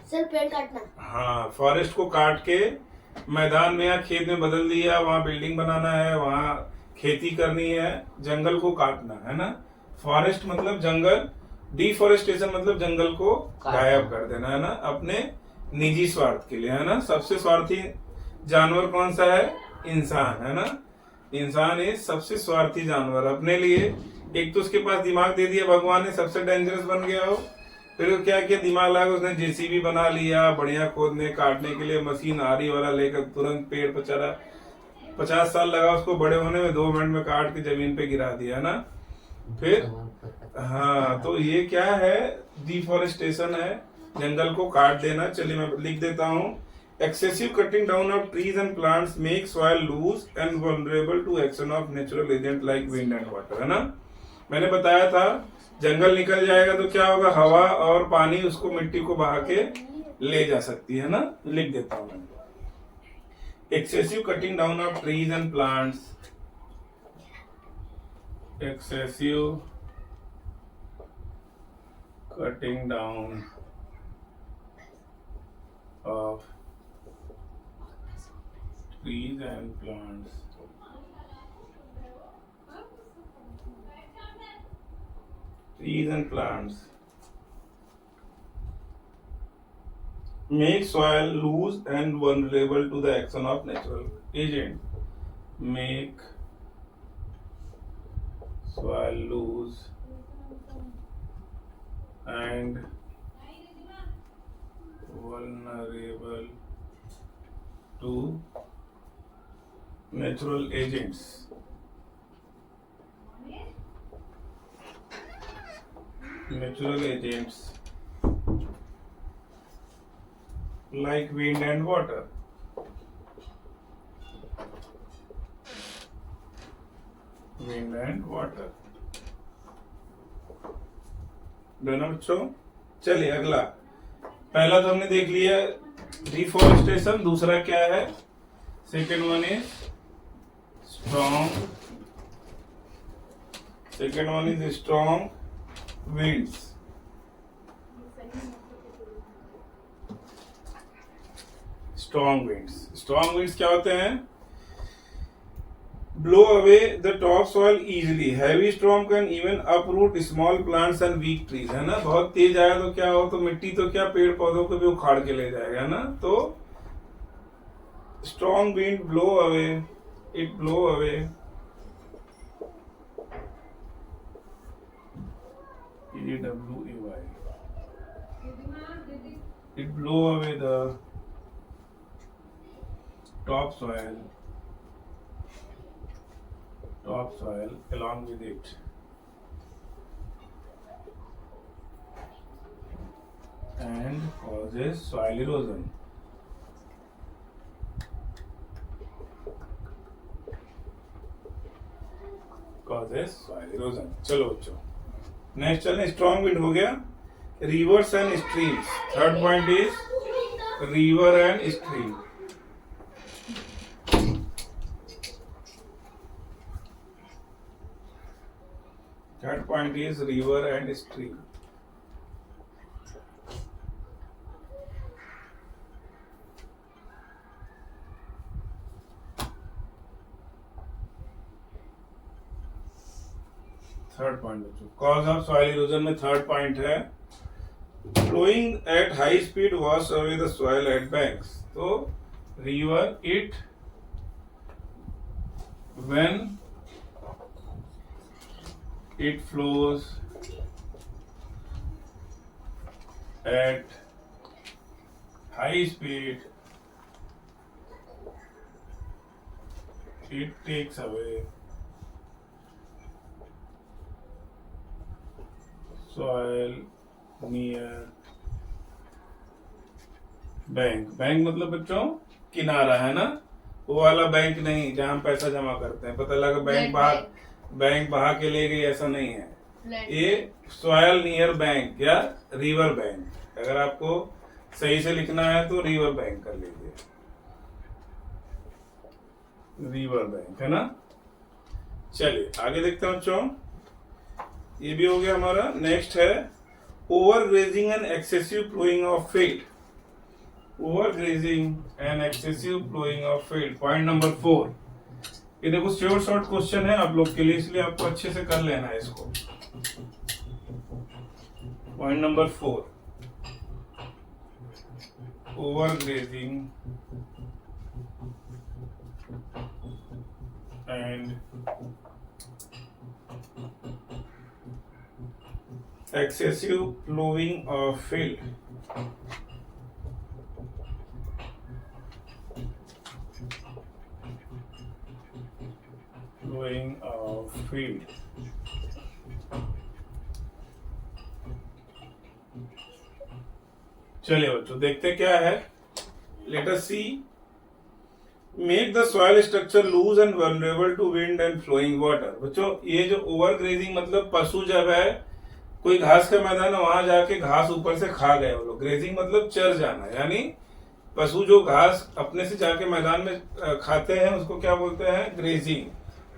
सर पेड़ काटना। हाँ, फॉरेस्ट को काट के मैदान में या खेत में बदल दिया, वहां बिल्डिंग बनाना है, वहां खेती करनी है, जंगल को काटना है ना। फॉरेस्ट मतलब जंगल, डिफॉरेस्टेशन मतलब जंगल को गायब कर देना, है ना, अपने निजी स्वार्थ के लिए, है ना। सबसे स्वार्थी जानवर कौन सा है, इंसान, है ना। इंसान इज सबसे स्वार्थी जानवर अपने लिए। एक तो उसके पास दिमाग दे दिया भगवान ने, सबसे डेंजरस बन गया हो। फिर वो क्या किया, दिमाग लगा उसने JCB बना लिया, बढ़िया खोदने काटने के लिए मशीन आरी वाला लेकर तुरंत पेड़ बेचारा 50 साल लगा उसको बड़े होने में, 2 मिनट में काट के जमीन पे गिरा दिया ना। फिर हाँ, तो ये क्या है, डिफॉरेस्टेशन है, जंगल को काट देना। चलिए मैं लिख देता हूँ। Excessive cutting down of trees and plants make soil loose and vulnerable to action of natural agent like wind and water, है ना। मैंने बताया था जंगल निकल जाएगा तो क्या होगा, हवा और पानी उसको, मिट्टी को बहा के ले जा सकती है ना। लिख देता हूं मैं, excessive cutting down of trees and plants, excessive cutting down of trees and plants make soil loose and vulnerable to the action of natural agent. Make soil loose and vulnerable to natural agents. Natural agents like wind and water. Wind and water. Done बच्चों। चलिए अगला, पहला तो हमने देख लिया deforestation, दूसरा क्या है, second one is strong, second one is strong winds. Strong winds क्या होते हैं, blow away the top soil easily, heavy storm can even uproot small plants and weak trees, है ना। बहुत तेज आया तो क्या हो, तो मिट्टी तो क्या पेड़ पौधों को भी उखाड़ के ले जाएगा, है ना। तो strong wind blow away, it blow away EWAY, it blow away the topsoil along with it, and causes soil erosion. चलो बच्चों नेक्स्ट चलें। स्ट्रॉन्ग विंड हो गया, rivers and streams. Third point is river and stream. Third point is river and stream. Third point बच्चों, cause of soil erosion में third point है flowing at high speed wash away the soil at banks. तो river it when it flows at high speed, it takes away soil near bank. Bank मतलब बच्चों किनारा, है ना, वो वाला बैंक नहीं जहां हम पैसा जमा करते हैं, पता लगा बैंक बहा के ले गई, ऐसा नहीं है। ये सॉयल नियर बैंक या रिवर बैंक, अगर आपको सही से लिखना है तो रिवर बैंक कर लीजिए, रिवर बैंक, है ना। चलिए आगे देखते हैं बच्चों, ये भी हो गया हमारा। नेक्स्ट है over grazing and excessive flowing of field. Over grazing and excessive flowing of field, point number 4। ये देखो शॉर्ट क्वेश्चन है आप लोग के लिए, इसलिए आपको अच्छे से कर लेना है इसको। Point number 4, over grazing and excessive flowing of field. Flowing of field. चलिए बच्चों देखते क्या है। Let us see, make the soil structure loose and vulnerable to wind and flowing water. बच्चों ये जो ओवर ग्रेजिंग मतलब पशु जब है, कोई घास का मैदान है वहां जाके घास ऊपर से खा गए वो लोग। ग्रेजिंग मतलब चर जाना, यानी पशु जो घास अपने से जाके मैदान में खाते हैं उसको क्या बोलते हैं, ग्रेजिंग।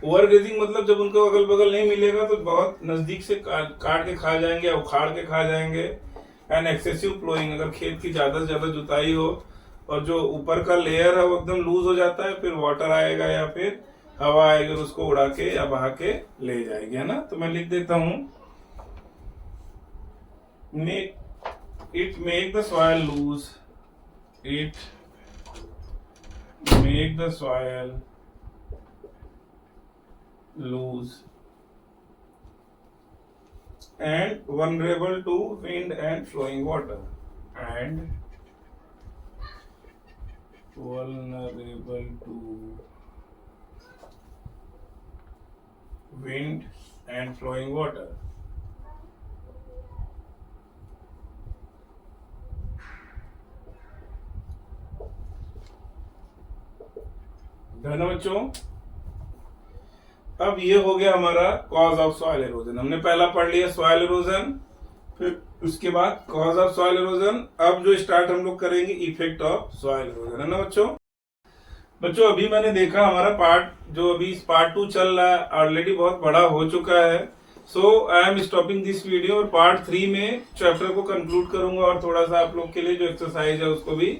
ओवर ग्रेजिंग मतलब जब उनको अगल बगल नहीं मिलेगा तो बहुत नजदीक से काट के खा जाएंगे, उखाड़ के खा जाएंगे। एंड एक्सेसिव फ्लोइंग, अगर खेत की ज्यादा से ज्यादा जुताई हो और जो ऊपर का लेयर है वो एकदम लूज हो जाता है, फिर वाटर आएगा या फिर हवा आएगी और उसको उड़ा के या बहा के ले जाएगी, है ना। तो मैं लिख देता हूं, it make the soil loose, it make the soil loose and vulnerable to wind and flowing water, and vulnerable to wind and flowing water. धन्यवाद बच्चों। अब ये हो गया हमारा कॉज ऑफ सॉइल इरोजन। हमने पहला पढ़ लिया सॉइल इरोजन, फिर उसके बाद कॉज ऑफ सॉइल इरोजन। अब जो स्टार्ट हम लोग करेंगे इफेक्ट ऑफ सॉइल इरोजन, है ना बच्चों अभी मैंने देखा हमारा पार्ट 2 चल रहा है, ऑलरेडी बहुत बड़ा हो चुका है। So I am stopping this video और पार्ट 3 में चैप्टर को कंक्लूड करूंगा और थोड़ा सा आप लोग के लिए जो एक्सरसाइज है उसको भी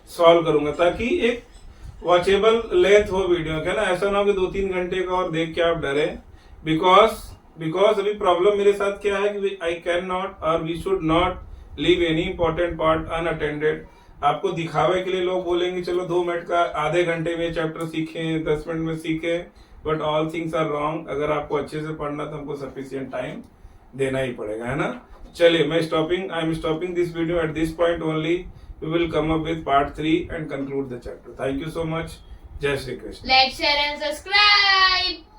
सॉल्व करूंगा, ताकि एक वॉचेबल लेंथ हो वीडियो का ना। ऐसा ना हो कि 2-3 घंटे का और देख के आप डरे, बिकॉज अभी प्रॉब्लम मेरे साथ क्या है कि आई कैन नॉट और we should not leave any important part unattended. आपको दिखावे के लिए लोग बोलेंगे चलो 2 मिनट का आधे घंटे में चैप्टर सीखें, 10 मिनट में सीखें, but all things are wrong. अगर आपको अच्छे से पढ़ना तो हमको सफिशिएंट टाइम देना ही पड़ेगा, है ना। चलिए I am stopping this video at this point only. We will come up with part 3 and conclude the chapter. Thank you so much. जय Shri Krishna. Like, share and subscribe.